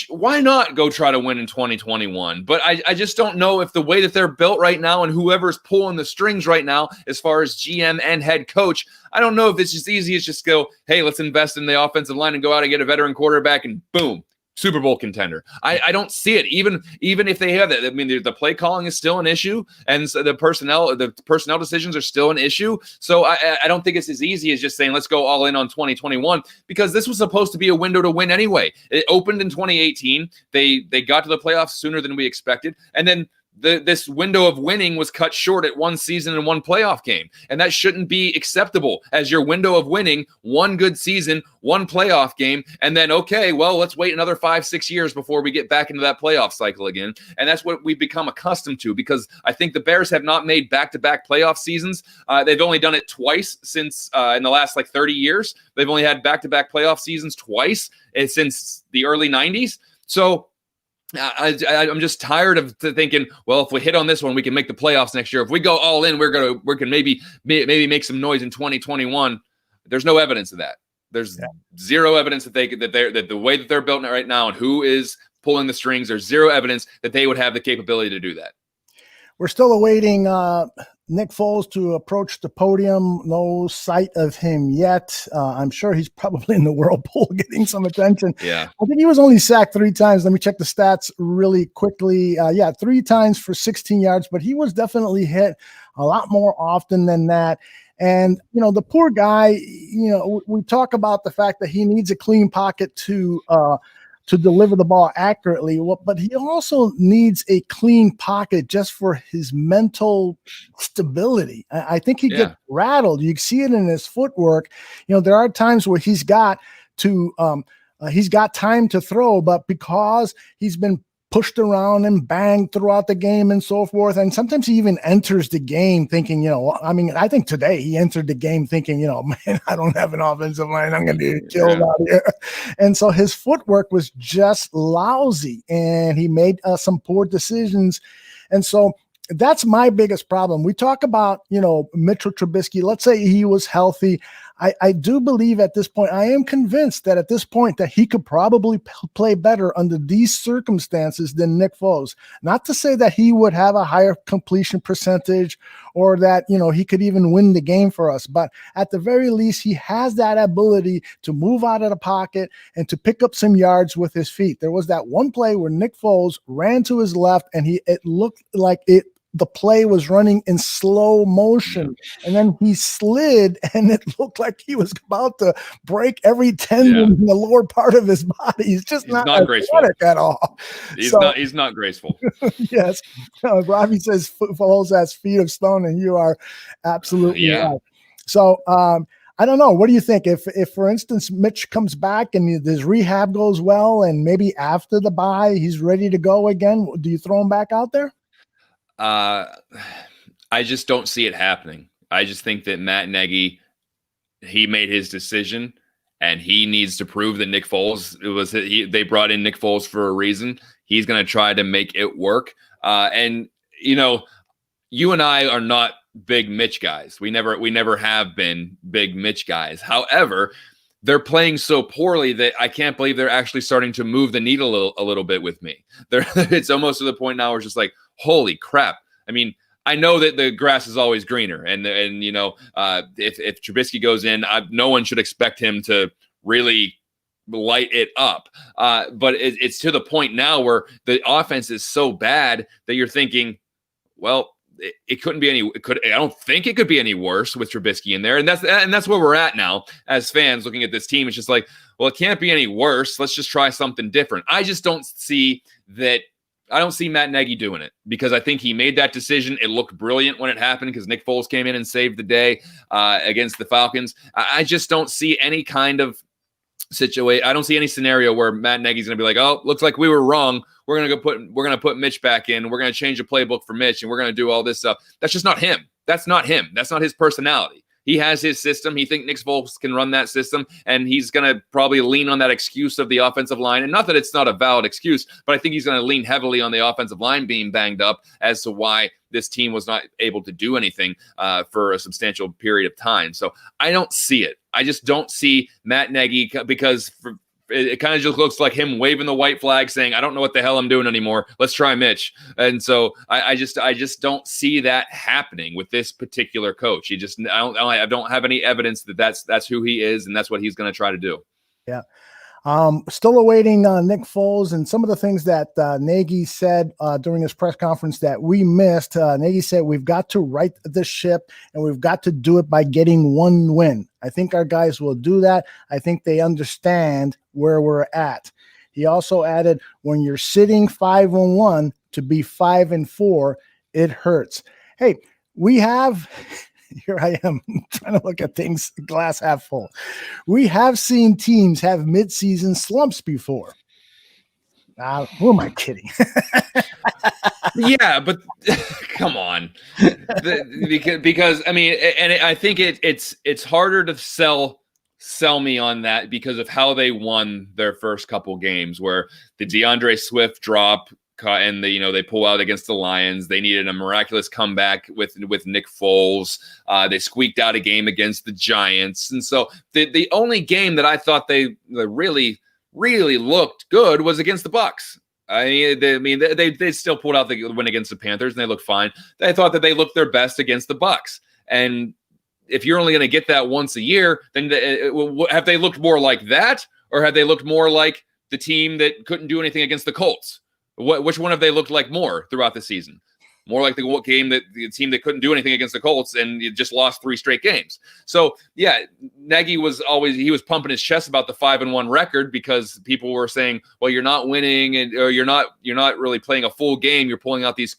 why not go try to win in 2021? But I just don't know if the way that they're built right now and whoever's pulling the strings right now, as far as GM and head coach, I don't know if it's just easy as just go, hey, let's invest in the offensive line and go out and get a veteran quarterback and boom, Super Bowl contender. I don't see it. Even if they have that, I mean, the play calling is still an issue, and so the personnel decisions are still an issue. So I don't think it's as easy as just saying let's go all in on 2021, because this was supposed to be a window to win anyway. It opened in 2018. They got to the playoffs sooner than we expected, and then this window of winning was cut short at one season and one playoff game. And that shouldn't be acceptable as your window of winning: one good season, one playoff game, and then, okay, well, let's wait another 5-6 years before we get back into that playoff cycle again. And that's what we've become accustomed to, because I think the Bears have not made back-to-back playoff seasons. They've only done it twice since in the last 30 years. They've only had back-to-back playoff seasons twice since the early 90s. So I'm just tired of thinking, well, if we hit on this one, we can make the playoffs next year. If we go all in, we can maybe make some noise in 2021. There's no evidence of that. There's zero evidence that that the way that they're built right now and who is pulling the strings, there's zero evidence that they would have the capability to do that. We're still awaiting Nick Foles to approach the podium. No sight of him yet. I'm sure he's probably in the whirlpool getting some attention. Yeah. I think he was only sacked 3 times. Let me check the stats really quickly. 3 times for 16 yards, but he was definitely hit a lot more often than that. And, the poor guy, we talk about the fact that he needs a clean pocket to deliver the ball accurately. But he also needs a clean pocket just for his mental stability. I think he gets rattled. You see it in his footwork. There are times where he's got time to throw, but because he's been pushed around and banged throughout the game and so forth. And sometimes he even enters the game thinking, I think today he entered the game thinking, man, I don't have an offensive line. I'm going to get killed out here. And so his footwork was just lousy and he made some poor decisions. And so that's my biggest problem. We talk about, Mitchell Trubisky. Let's say he was healthy. I do believe at this point, I am convinced that at this point that he could probably play better under these circumstances than Nick Foles. Not to say that he would have a higher completion percentage or that, he could even win the game for us. But at the very least, he has that ability to move out of the pocket and to pick up some yards with his feet. There was that one play where Nick Foles ran to his left and it looked like the play was running in slow motion, and then he slid and it looked like he was about to break every tendon in the lower part of his body. He's not graceful at all. He's not graceful. Yes. Robbie says Foles has feet of stone, and you are absolutely right. So, I don't know. What do you think? If for instance, Mitch comes back and his rehab goes well, and maybe after the bye, he's ready to go again, do you throw him back out there? I just don't see it happening. I just think that Matt Nagy, he made his decision and he needs to prove that Nick Foles, they brought in Nick Foles for a reason. He's going to try to make it work. And you and I are not big Mitch guys. We never have been big Mitch guys. However, they're playing so poorly that I can't believe they're actually starting to move the needle a little bit with me. It's almost to the point now where it's just like, holy crap. I mean, I know that the grass is always greener. And if Trubisky goes in, no one should expect him to really light it up. But it's to the point now where the offense is so bad that you're thinking, well, it couldn't be I don't think it could be any worse with Trubisky in there. And that's where we're at now as fans looking at this team. It's just like, well, it can't be any worse. Let's just try something different. I just don't see that. I don't see Matt Nagy doing it because I think he made that decision. It looked brilliant when it happened because Nick Foles came in and saved the day against the Falcons. I just don't see any kind of situation. I don't see any scenario where Matt Nagy's going to be like, oh, looks like we were wrong. We're going to put Mitch back in. We're going to change the playbook for Mitch and we're going to do all this stuff. That's just not him. That's not him. That's not his personality. He has his system. He thinks Nick Foles can run that system, and he's going to probably lean on that excuse of the offensive line. And not that it's not a valid excuse, but I think he's going to lean heavily on the offensive line being banged up as to why this team was not able to do anything for a substantial period of time. So I don't see it. I just don't see Matt Nagy because it kind of just looks like him waving the white flag saying, I don't know what the hell I'm doing anymore. Let's try Mitch. And so I just don't see that happening with this particular coach. I don't have any evidence that that's who he is. And that's what he's going to try to do. Yeah. Still awaiting Nick Foles and some of the things that Nagy said during his press conference that we missed. Nagy said we've got to right the ship and we've got to do it by getting one win. I think our guys will do that. I think they understand where we're at. He also added, when you're sitting 5-1 to be 5-4, it hurts. Hey, we have... Here I am trying to look at things glass half full. We have seen teams have midseason slumps before. Who am I kidding? Yeah, but come on. Because I mean, and I think it's harder to sell sell me on that because of how they won their first couple games, where the DeAndre Swift drop and they pull out against the Lions. They needed a miraculous comeback with Nick Foles. They squeaked out a game against the Giants, and so the only game that I thought they really looked good was against the Bucs. They still pulled out the win against the Panthers, and they looked fine. I thought that they looked their best against the Bucs, and if you're only going to get that once a year, then have they looked more like that, or have they looked more like the team that couldn't do anything against the Colts? Which one have they looked like more throughout the season? More like the team that couldn't do anything against the Colts and you just lost 3 straight games. So yeah, Nagy was pumping his chest about the 5-1 record because people were saying, well, you're not winning or you're not really playing a full game. You're pulling out these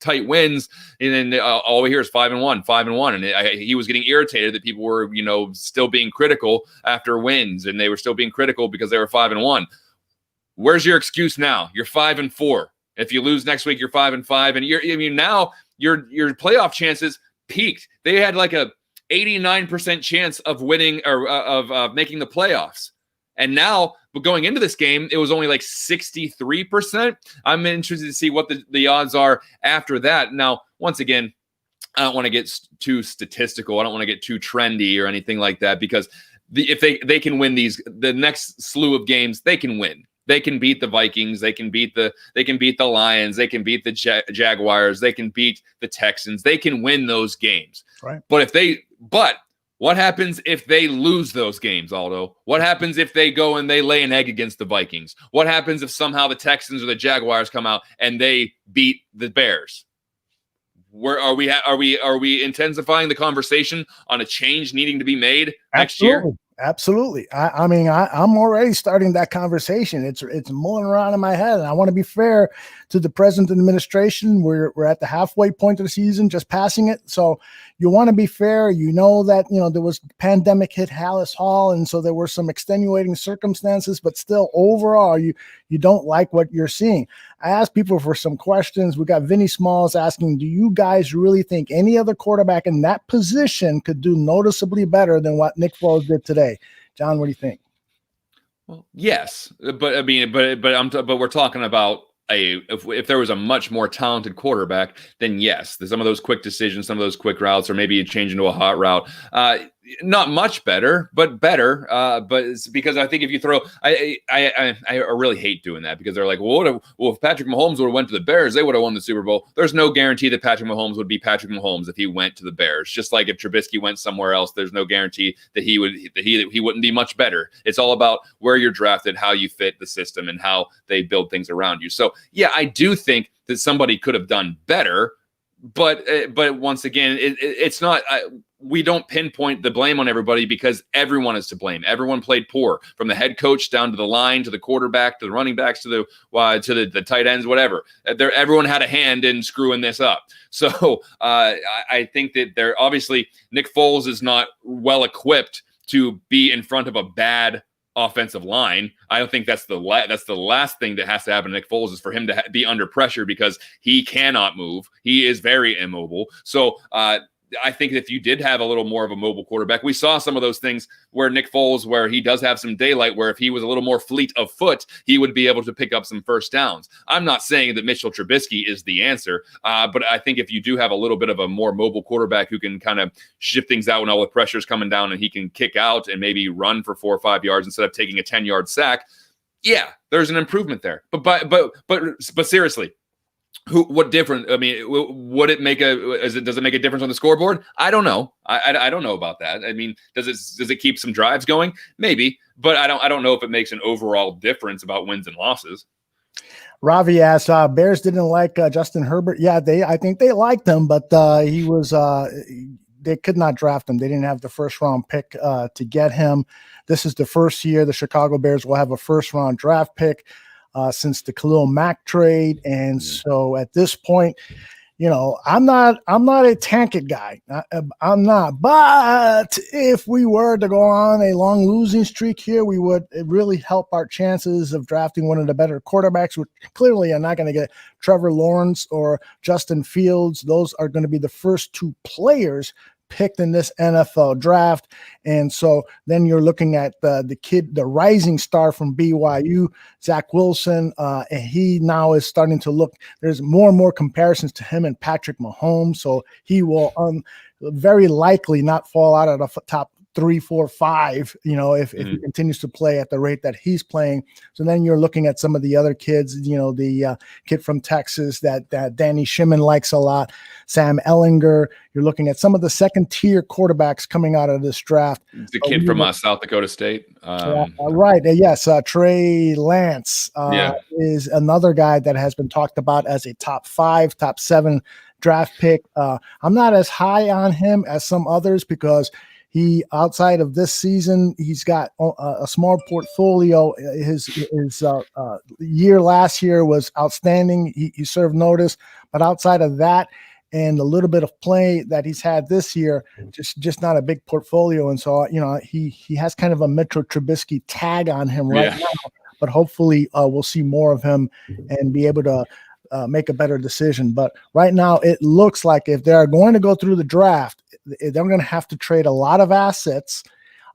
tight wins, and then all we hear is 5-1, and he was getting irritated that people were still being critical after wins, and they were still being critical because they were 5-1. Where's your excuse now? You're 5-4. If you lose next week, you're 5-5, and now your playoff chances peaked. They had like a 89% chance of winning or of making the playoffs, and now, but going into this game, it was only like 63%. I'm interested to see what the odds are after that. Now, once again, I don't want to get too statistical. I don't want to get too trendy or anything like that, because if they can win the next slew of games, they can win. They can beat the Vikings. They can beat the Lions. They can beat the Jaguars. They can beat the Texans. They can win those games. Right. But what happens if they lose those games, Aldo? What happens if they go and they lay an egg against the Vikings? What happens if somehow the Texans or the Jaguars come out and they beat the Bears? Where are we intensifying the conversation on a change needing to be made next year? Absolutely. I'm already starting that conversation. It's mulling around in my head, and I want to be fair to the present administration. We're at the halfway point of the season, just passing it. So you want to be fair. That there was pandemic hit Hallis Hall, and so there were some extenuating circumstances. But still, overall, you don't like what you're seeing. I asked people for some questions. We got Vinny Smalls asking, do you guys really think any other quarterback in that position could do noticeably better than what Nick Foles did today? John, what do you think? Well, yes, but we're talking about if there was a much more talented quarterback, then yes, some of those quick decisions, some of those quick routes, or maybe you change into a hot route. Not much better, but better. But it's because I think if you throw, I really hate doing that, because they're like, well, if Patrick Mahomes would have went to the Bears, they would have won the Super Bowl. There's no guarantee that Patrick Mahomes would be Patrick Mahomes if he went to the Bears. Just like if Trubisky went somewhere else, there's no guarantee that he wouldn't be much better. It's all about where you're drafted, how you fit the system, and how they build things around you. So yeah, I do think that somebody could have done better. But once again, it's not. We don't pinpoint the blame on everybody, because everyone is to blame. Everyone played poor, from the head coach down to the line, to the quarterback, to the running backs, to the tight ends, whatever. Everyone had a hand in screwing this up. So I think that obviously Nick Foles is not well equipped to be in front of a bad offensive line. I don't think that's the last thing that has to happen to Nick Foles, is for him to be under pressure, because he cannot move. He is very immobile. So I think if you did have a little more of a mobile quarterback, we saw some of those things where Nick Foles, where he does have some daylight, where if he was a little more fleet of foot, he would be able to pick up some first downs. I'm not saying that Mitchell Trubisky is the answer, but I think if you do have a little bit of a more mobile quarterback who can kind of shift things out when all the pressure is coming down, and he can kick out and maybe run for 4 or 5 yards instead of taking a 10-yard sack, yeah, there's an improvement there. But seriously, what difference? I mean, would it make does it make a difference on the scoreboard? I don't know. I don't know about that. I mean, does it keep some drives going? Maybe, but I don't know if it makes an overall difference about wins and losses. Ravi asks, Bears didn't like Justin Herbert. Yeah, I think they liked him, but they could not draft him. They didn't have the first round pick to get him. This is the first year the Chicago Bears will have a first round draft pick since the Khalil Mack trade. And so at this point, I'm not a tank it guy. I'm not. But if we were to go on a long losing streak here, it really help our chances of drafting one of the better quarterbacks. Which clearly are not going to get Trevor Lawrence or Justin Fields. Those are going to be the first 2 players picked in this NFL draft. And so then you're looking at the kid, the rising star from BYU, Zach Wilson, and he now is starting to look, there's more and more comparisons to him and Patrick Mahomes. So he will very likely not fall out of the top 3, 4, 5, if he continues to play at the rate that he's playing. So then you're looking at some of the other kids, the kid from Texas that Danny Shimon likes a lot, Sam Ellinger. You're looking at some of the second tier quarterbacks coming out of this draft. The kid from South Dakota State. Right. Yes. Trey Lance is another guy that has been talked about as a top 5, top 7 draft pick. I'm not as high on him as some others because he, outside of this season, he's got a small portfolio. His year last year was outstanding. He served notice, but outside of that and a little bit of play that he's had this year, just not a big portfolio. And so, he has kind of a Mitchell Trubisky tag on him right now, but hopefully we'll see more of him and be able to make a better decision. But right now it looks like if they're going to go through the draft, they're going to have to trade a lot of assets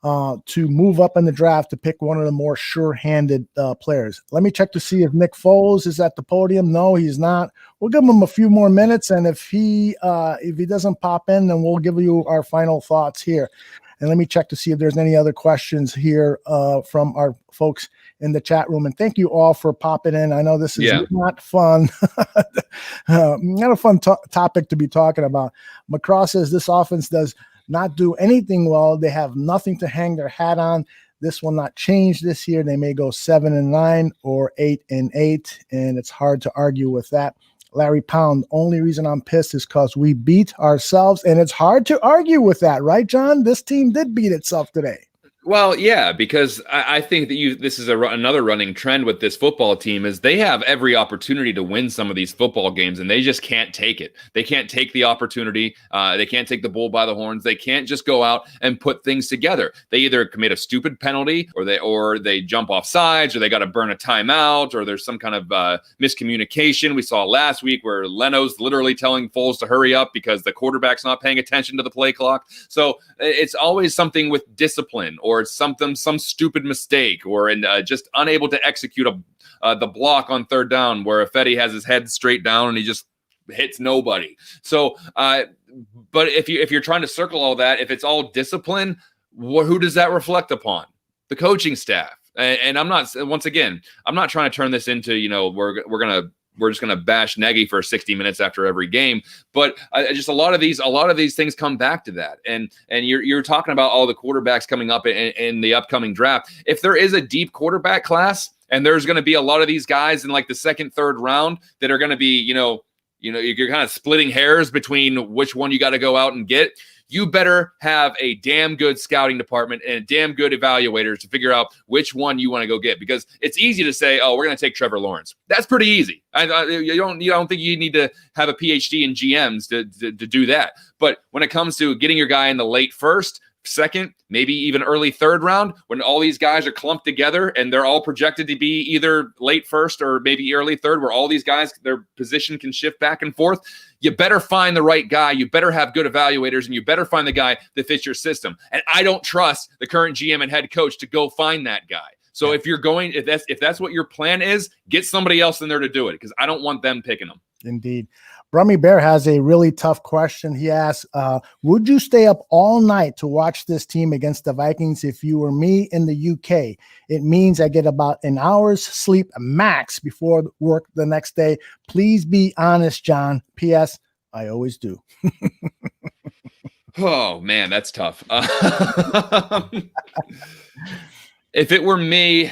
to move up in the draft to pick one of the more sure-handed players. Let me check to see if Nick Foles is at the podium. No, he's not. We'll give him a few more minutes, and if he doesn't pop in, then we'll give you our final thoughts here. And let me check to see if there's any other questions here from our folks in the chat room. And thank you all for popping in. I know this is not fun, not a fun topic to be talking about. McCraw says this offense does not do anything well. They have nothing to hang their hat on. This will not change this year. They may go 7-9 or 8-8, and it's hard to argue with that. Larry Pound, only reason I'm pissed is because we beat ourselves, and it's hard to argue with that, right, John? This team did beat itself today. Well, yeah, because I think that this is another running trend with this football team is they have every opportunity to win some of these football games, and they just can't take it. They can't take the opportunity. They can't take the bull by the horns. They can't just go out and put things together. They either commit a stupid penalty, or they jump off sides, or they got to burn a timeout, or there's some kind of miscommunication. We saw last week where Leno's literally telling Foles to hurry up because the quarterback's not paying attention to the play clock. So it's always something with discipline, or it's some stupid mistake, or just unable to execute the block on third down where Ifedi has his head straight down and he just hits nobody. So, but if you're trying to circle all that, if it's all discipline, who does that reflect upon? The coaching staff. And I'm not trying to turn this into we're just going to bash Nagy for 60 minutes after every game. But just a lot of these things come back to that. And you're talking about all the quarterbacks coming up in the upcoming draft. If there is a deep quarterback class and there's going to be a lot of these guys in like the second, third round that are going to be, you're kind of splitting hairs between which one you got to go out and get. You better have a damn good scouting department and a damn good evaluators to figure out which one you want to go get, because it's easy to say, oh, we're going to take Trevor Lawrence. That's pretty easy. I don't think you need to have a PhD in GMs to do that. But when it comes to getting your guy in the late first, second, maybe even early third round, when all these guys are clumped together and they're all projected to be either late first or maybe early third, where all these guys, their position can shift back and forth, you better find the right guy. You better have good evaluators, and you better find the guy that fits your system. And I don't trust the current GM and head coach to go find that guy. So if that's what your plan is, get somebody else in there to do it, because I don't want them picking them. Indeed. Brummy Bear has a really tough question. He asks, would you stay up all night to watch this team against the Vikings if you were me in the UK? It means I get about an hour's sleep max before work the next day. Please be honest, John. P.S. I always do. Oh, man, that's tough. If it were me,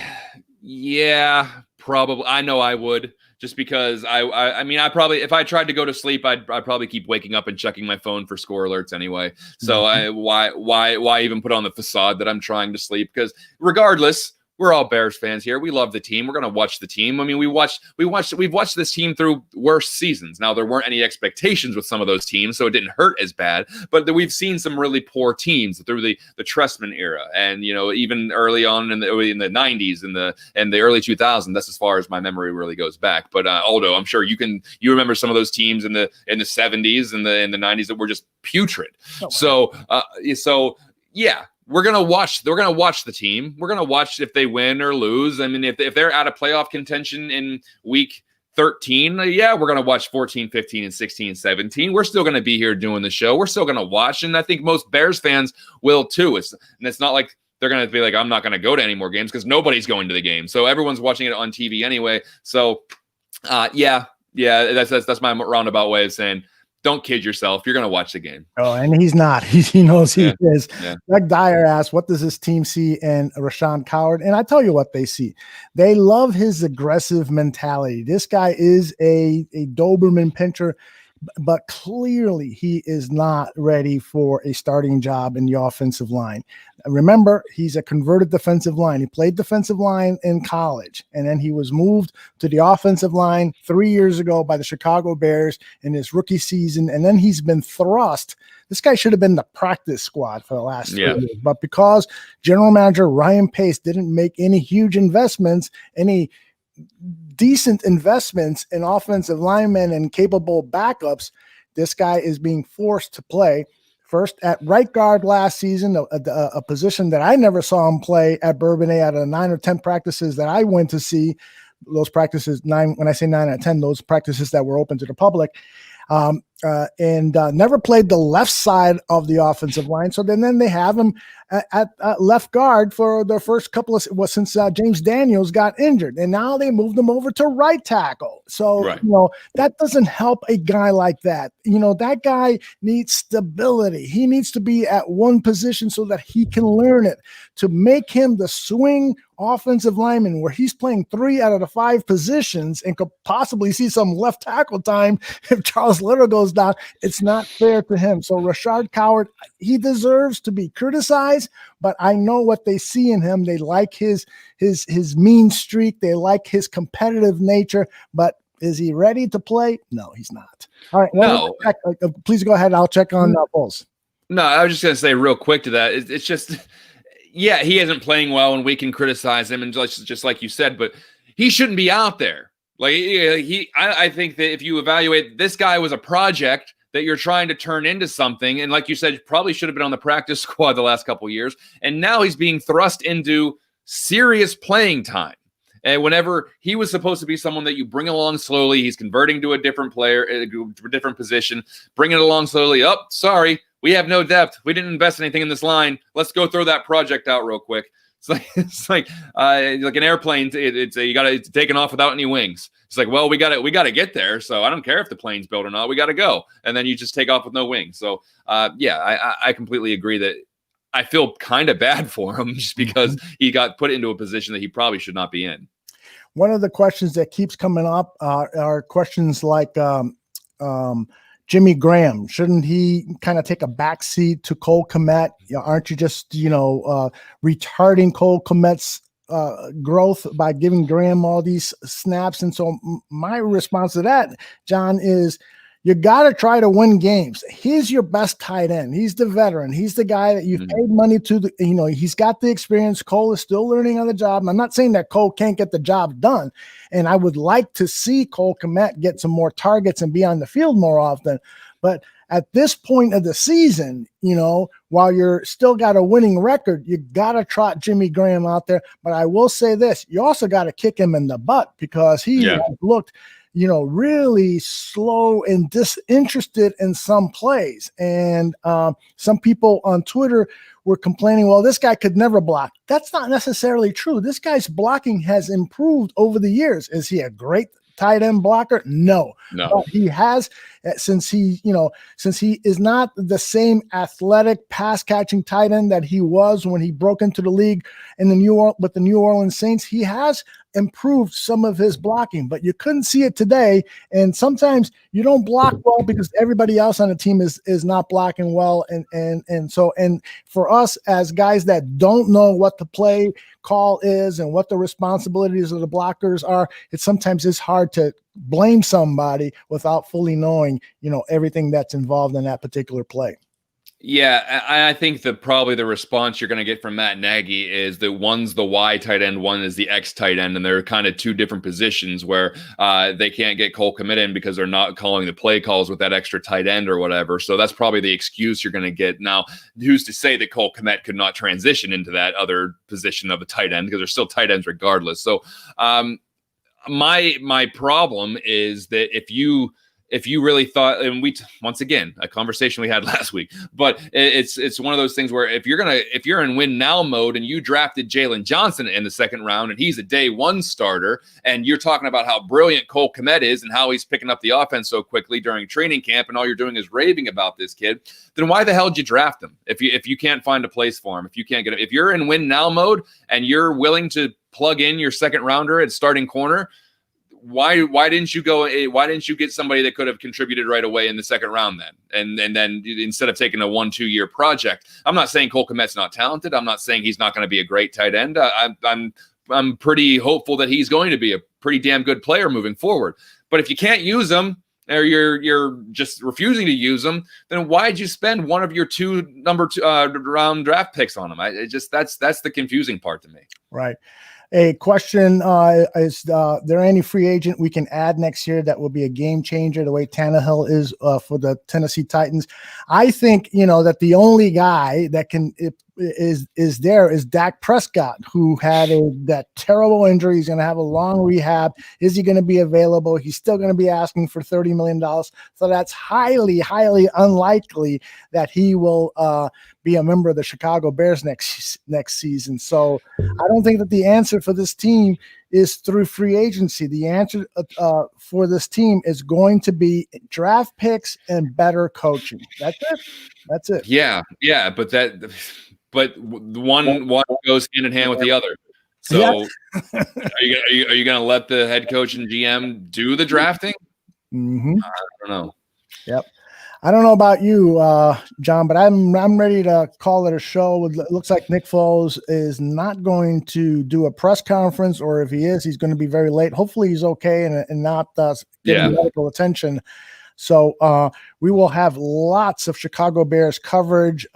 yeah, probably. I know I would. Just because I mean, if I tried to go to sleep, I'd probably keep waking up and checking my phone for score alerts anyway. So why even put on the facade that I'm trying to sleep? Because regardless, we're all Bears fans here. We love the team. We're going to watch the team. I mean, we've watched this team through worse seasons. Now, there weren't any expectations with some of those teams, so it didn't hurt as bad. But we've seen some really poor teams through the Trestman era, and even early on in the 90s and the early 2000s. That's as far as my memory really goes back. But Aldo, I'm sure you remember some of those teams in the 70s and the 90s that were just putrid. So yeah. We're gonna watch the team. We're gonna watch if they win or lose. I mean, if they're out of playoff contention in week 13, yeah, we're gonna watch 14, 15, and 16, and 17. We're still gonna be here doing the show. We're still gonna watch, and I think most Bears fans will too. It's not like they're gonna be like, I'm not gonna go to any more games, because nobody's going to the game. So everyone's watching it on TV anyway. So yeah, that's my roundabout way of saying, don't kid yourself. You're going to watch the game. Oh, and he's not. He knows he is. Yeah. Doug Dyer asked, what does this team see in Rashawn Coward? And I tell you what they see. They love his aggressive mentality. This guy is a Doberman pincher, but clearly he is not ready for a starting job in the offensive line. Remember, he's a converted defensive line. He played defensive line in college, and then he was moved to the offensive line 3 years ago by the Chicago Bears in his rookie season, and then he's been thrust. This guy should have been the practice squad for the last 3 years, but because general manager Ryan Pace didn't make any huge investments, any decent investments in offensive linemen and capable backups, this guy is being forced to play first at right guard last season, a position that I never saw him play at Bourbonnais out of 9 or 10 practices that I went to see. Those practices, when I say 9 out of 10, those practices that were open to the public, and never played the left side of the offensive line. So then they have him at left guard for the first couple of since James Daniels got injured, and now they moved him over to right tackle. So that doesn't help a guy like that. That guy needs stability. He needs to be at one position so that he can learn it. To make him the swing offensive lineman where he's playing 3 out of the 5 positions and could possibly see some left tackle time if Charles Little goes down, it's not fair to him. So Rashard Coward, he deserves to be criticized, but I know what they see in him. They like his mean streak. They like his competitive nature, but is he ready to play? No, he's not. All right. No. Please go ahead. I'll check on Bulls. No, I was just going to say real quick to that. It's just, yeah, he isn't playing well and we can criticize him, and just like you said, but he shouldn't be out there. Like I think that if you evaluate, this guy was a project that you're trying to turn into something. And like you said, probably should have been on the practice squad the last couple of years. And now he's being thrust into serious playing time. And whenever he was supposed to be someone that you bring along slowly, he's converting to a different player, a different position, bringing it along slowly. Oh, sorry, we have no depth. We didn't invest anything in this line. Let's go throw that project out real quick. It's like an airplane. You got it taken off without any wings. It's like, well, we got to get there. So I don't care if the plane's built or not. We got to go, and then you just take off with no wings. So I completely agree that I feel kind of bad for him just because he got put into a position that he probably should not be in. One of the questions that keeps coming up are questions like Jimmy Graham. Shouldn't he kind of take a backseat to Cole Kmet? Aren't you just, retarding Cole Kmet's growth by giving Graham all these snaps? And so my response to that, John, is you got to try to win games. He's your best tight end. He's the veteran. He's the guy that you've paid money to. He's got the experience. Cole is still learning on the job. I'm not saying that Cole can't get the job done. And I would like to see Cole Kmet get some more targets and be on the field more often. But at this point of the season, while you're still got a winning record, you got to trot Jimmy Graham out there. But I will say this, you also got to kick him in the butt because he has looked really slow and disinterested in some plays. And some people on Twitter were complaining, well, this guy could never block. That's not necessarily true. This guy's blocking has improved over the years. Is he a great tight end blocker? No. But he has, since he is not the same athletic pass catching tight end that he was when he broke into the league with the New Orleans Saints, he has improved some of his blocking, but you couldn't see it today. And sometimes you don't block well because everybody else on the team is not blocking well. And so for us as guys that don't know what the play call is and what the responsibilities of the blockers are, sometimes it's hard to blame somebody without fully knowing, everything that's involved in that particular play. Yeah, I think that probably the response you're going to get from Matt Nagy is that one's the Y tight end, one is the X tight end, and they're kind of two different positions where they can't get Cole Kmet in because they're not calling the play calls with that extra tight end or whatever. So that's probably the excuse you're going to get. Now, who's to say that Cole Kmet could not transition into that other position of the tight end, because they're still tight ends regardless. So my problem is that if you really thought, and once again, a conversation we had last week, but it's one of those things where if you're in win now mode and you drafted Jalen Johnson in the second round and he's a day one starter, and you're talking about how brilliant Cole Kmet is and how he's picking up the offense so quickly during training camp, and all you're doing is raving about this kid, then why the hell did you draft him if you can't find a place for him, if you can't get him? If you're in win now mode and you're willing to plug in your second rounder at starting corner, why didn't you get somebody that could have contributed right away in the second round then? And then instead of taking a 1-2 year project, I'm not saying Cole Kmet's not talented. I'm not saying he's not going to be a great tight end. I'm pretty hopeful that he's going to be a pretty damn good player moving forward. But if you can't use him, or you're just refusing to use them, then why'd you spend one of your number two round draft picks on them? That's the confusing part to me. Right. A question is there any free agent we can add next year that will be a game changer the way Tannehill is for the Tennessee Titans? I think, that the only guy that is there is Dak Prescott, who had that terrible injury. He's going to have a long rehab. Is he going to be available? He's still going to be asking for $30 million. So that's highly, highly unlikely that he will be a member of the Chicago Bears next season. So I don't think that the answer for this team is through free agency. The answer for this team is going to be draft picks and better coaching. That's it. Yeah, but one goes hand in hand with the other. So are you going to let the head coach and GM do the drafting? Mm-hmm. I don't know. Yep. I don't know about you, John, but I'm ready to call it a show. It looks like Nick Foles is not going to do a press conference, or if he is, he's going to be very late. Hopefully he's okay and not getting medical attention. So we will have lots of Chicago Bears coverage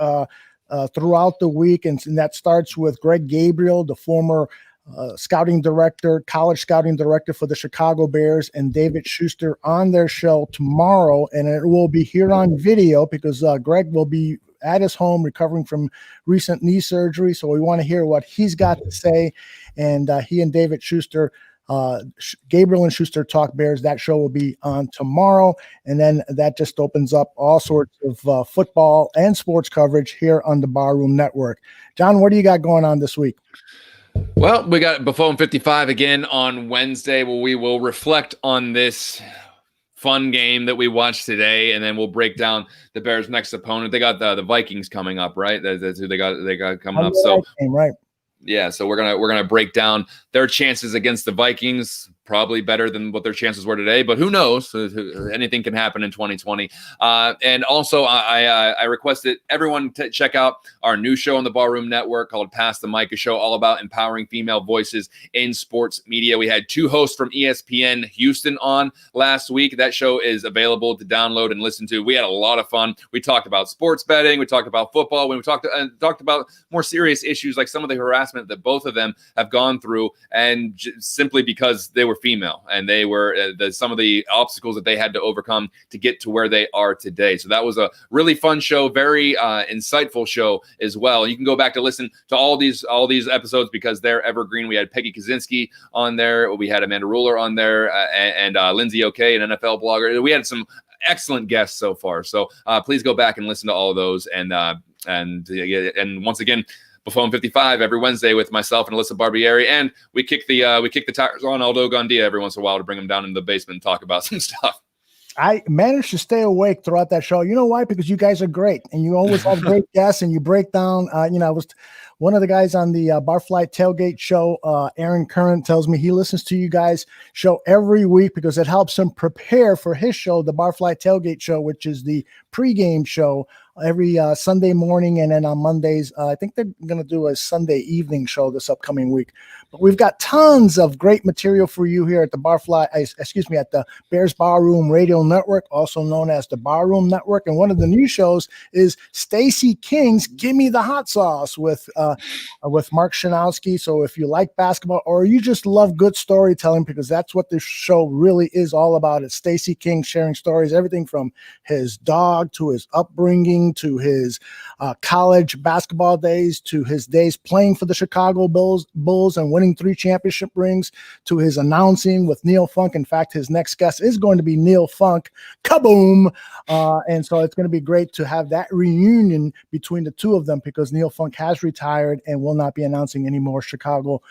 throughout the week, and that starts with Greg Gabriel, the former college scouting director for the Chicago Bears, and David Schuster on their show tomorrow. And it will be here on video because Greg will be at his home recovering from recent knee surgery. So we want to hear what he's got to say. And he and David Schuster, Gabriel and Schuster Talk Bears, that show will be on tomorrow. And then that just opens up all sorts of football and sports coverage here on the Barroom Network. John, what do you got going on this week? Well, we got Buffone 55 again on Wednesday, where we will reflect on this fun game that we watched today, and then we'll break down the Bears' next opponent. They got the Vikings coming up, right? That's who they got coming up. So right. Yeah, so we're gonna break down their chances against the Vikings. Probably better than what their chances were today, but who knows? Anything can happen in 2020. And also, I requested everyone to check out our new show on the Barroom Network called Pass the Mic, a show all about empowering female voices in sports media. We had two hosts from ESPN Houston on last week. That show is available to download and listen to. We had a lot of fun. We talked about sports betting. We talked about football. We talked about more serious issues like some of the harassment that both of them have gone through, and simply because they were female, and they were some of the obstacles that they had to overcome to get to where they are today. So that was a really fun show, very insightful show as well. You can go back to listen to all these episodes because they're evergreen. We had Peggy Kaczynski on there, we had Amanda Ruler on there, and Lindsay O'Kay, an NFL blogger. We had some excellent guests so far. So please go back and listen to all of those, and once again, Buffone 55 every Wednesday with myself and Alyssa Barbieri, and we kick the tires on Aldo Gandia every once in a while to bring him down in the basement and talk about some stuff. I managed to stay awake throughout that show. You know why? Because you guys are great, and you always have great guests, and you break down. I was one of the guys on the Barfly Tailgate show, Aaron Curran, tells me he listens to you guys' show every week because it helps him prepare for his show, the Barfly Tailgate show, which is the pregame show every Sunday morning. And then on Mondays, I think they're going to do a Sunday evening show this upcoming week. But we've got tons of great material for you here at the at the Bears Barroom Radio Network, also known as the Barroom Network. And one of the new shows is Stacey King's Gimme the Hot Sauce with Mark Shanowski. So if you like basketball or you just love good storytelling, because that's what this show really is all about, it's Stacey King sharing stories, everything from his dog to his upbringing to his college basketball days to his days playing for the Chicago Bulls and winning 3 championship rings to his announcing with Neil Funk. In fact, his next guest is going to be Neil Funk. Kaboom! And so it's going to be great to have that reunion between the two of them because Neil Funk has retired and will not be announcing any more Chicago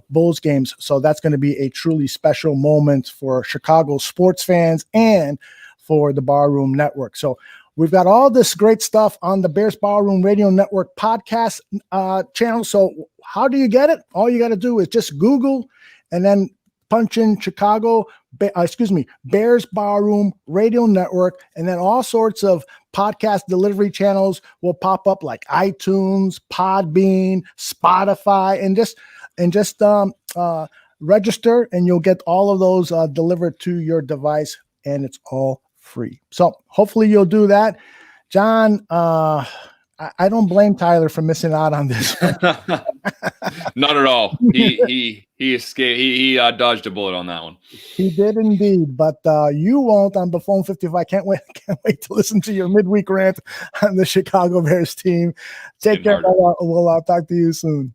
Bulls games. So that's going to be a truly special moment for Chicago sports fans and for the Barroom Network. So we've got all this great stuff on the Bears Barroom Radio Network podcast channel. So how do you get it? All you got to do is just Google and then punch in Bears Barroom Radio Network, and then all sorts of podcast delivery channels will pop up like iTunes, Podbean, Spotify, and just register, and you'll get all of those delivered to your device, and it's all free. So hopefully you'll do that. John, I don't blame Tyler for missing out on this. Not at all. He escaped. He dodged a bullet on that one. He did indeed, but you won't on Buffone 55. Can't wait to listen to your midweek rant on the Chicago Bears team. Take care. We'll talk to you soon.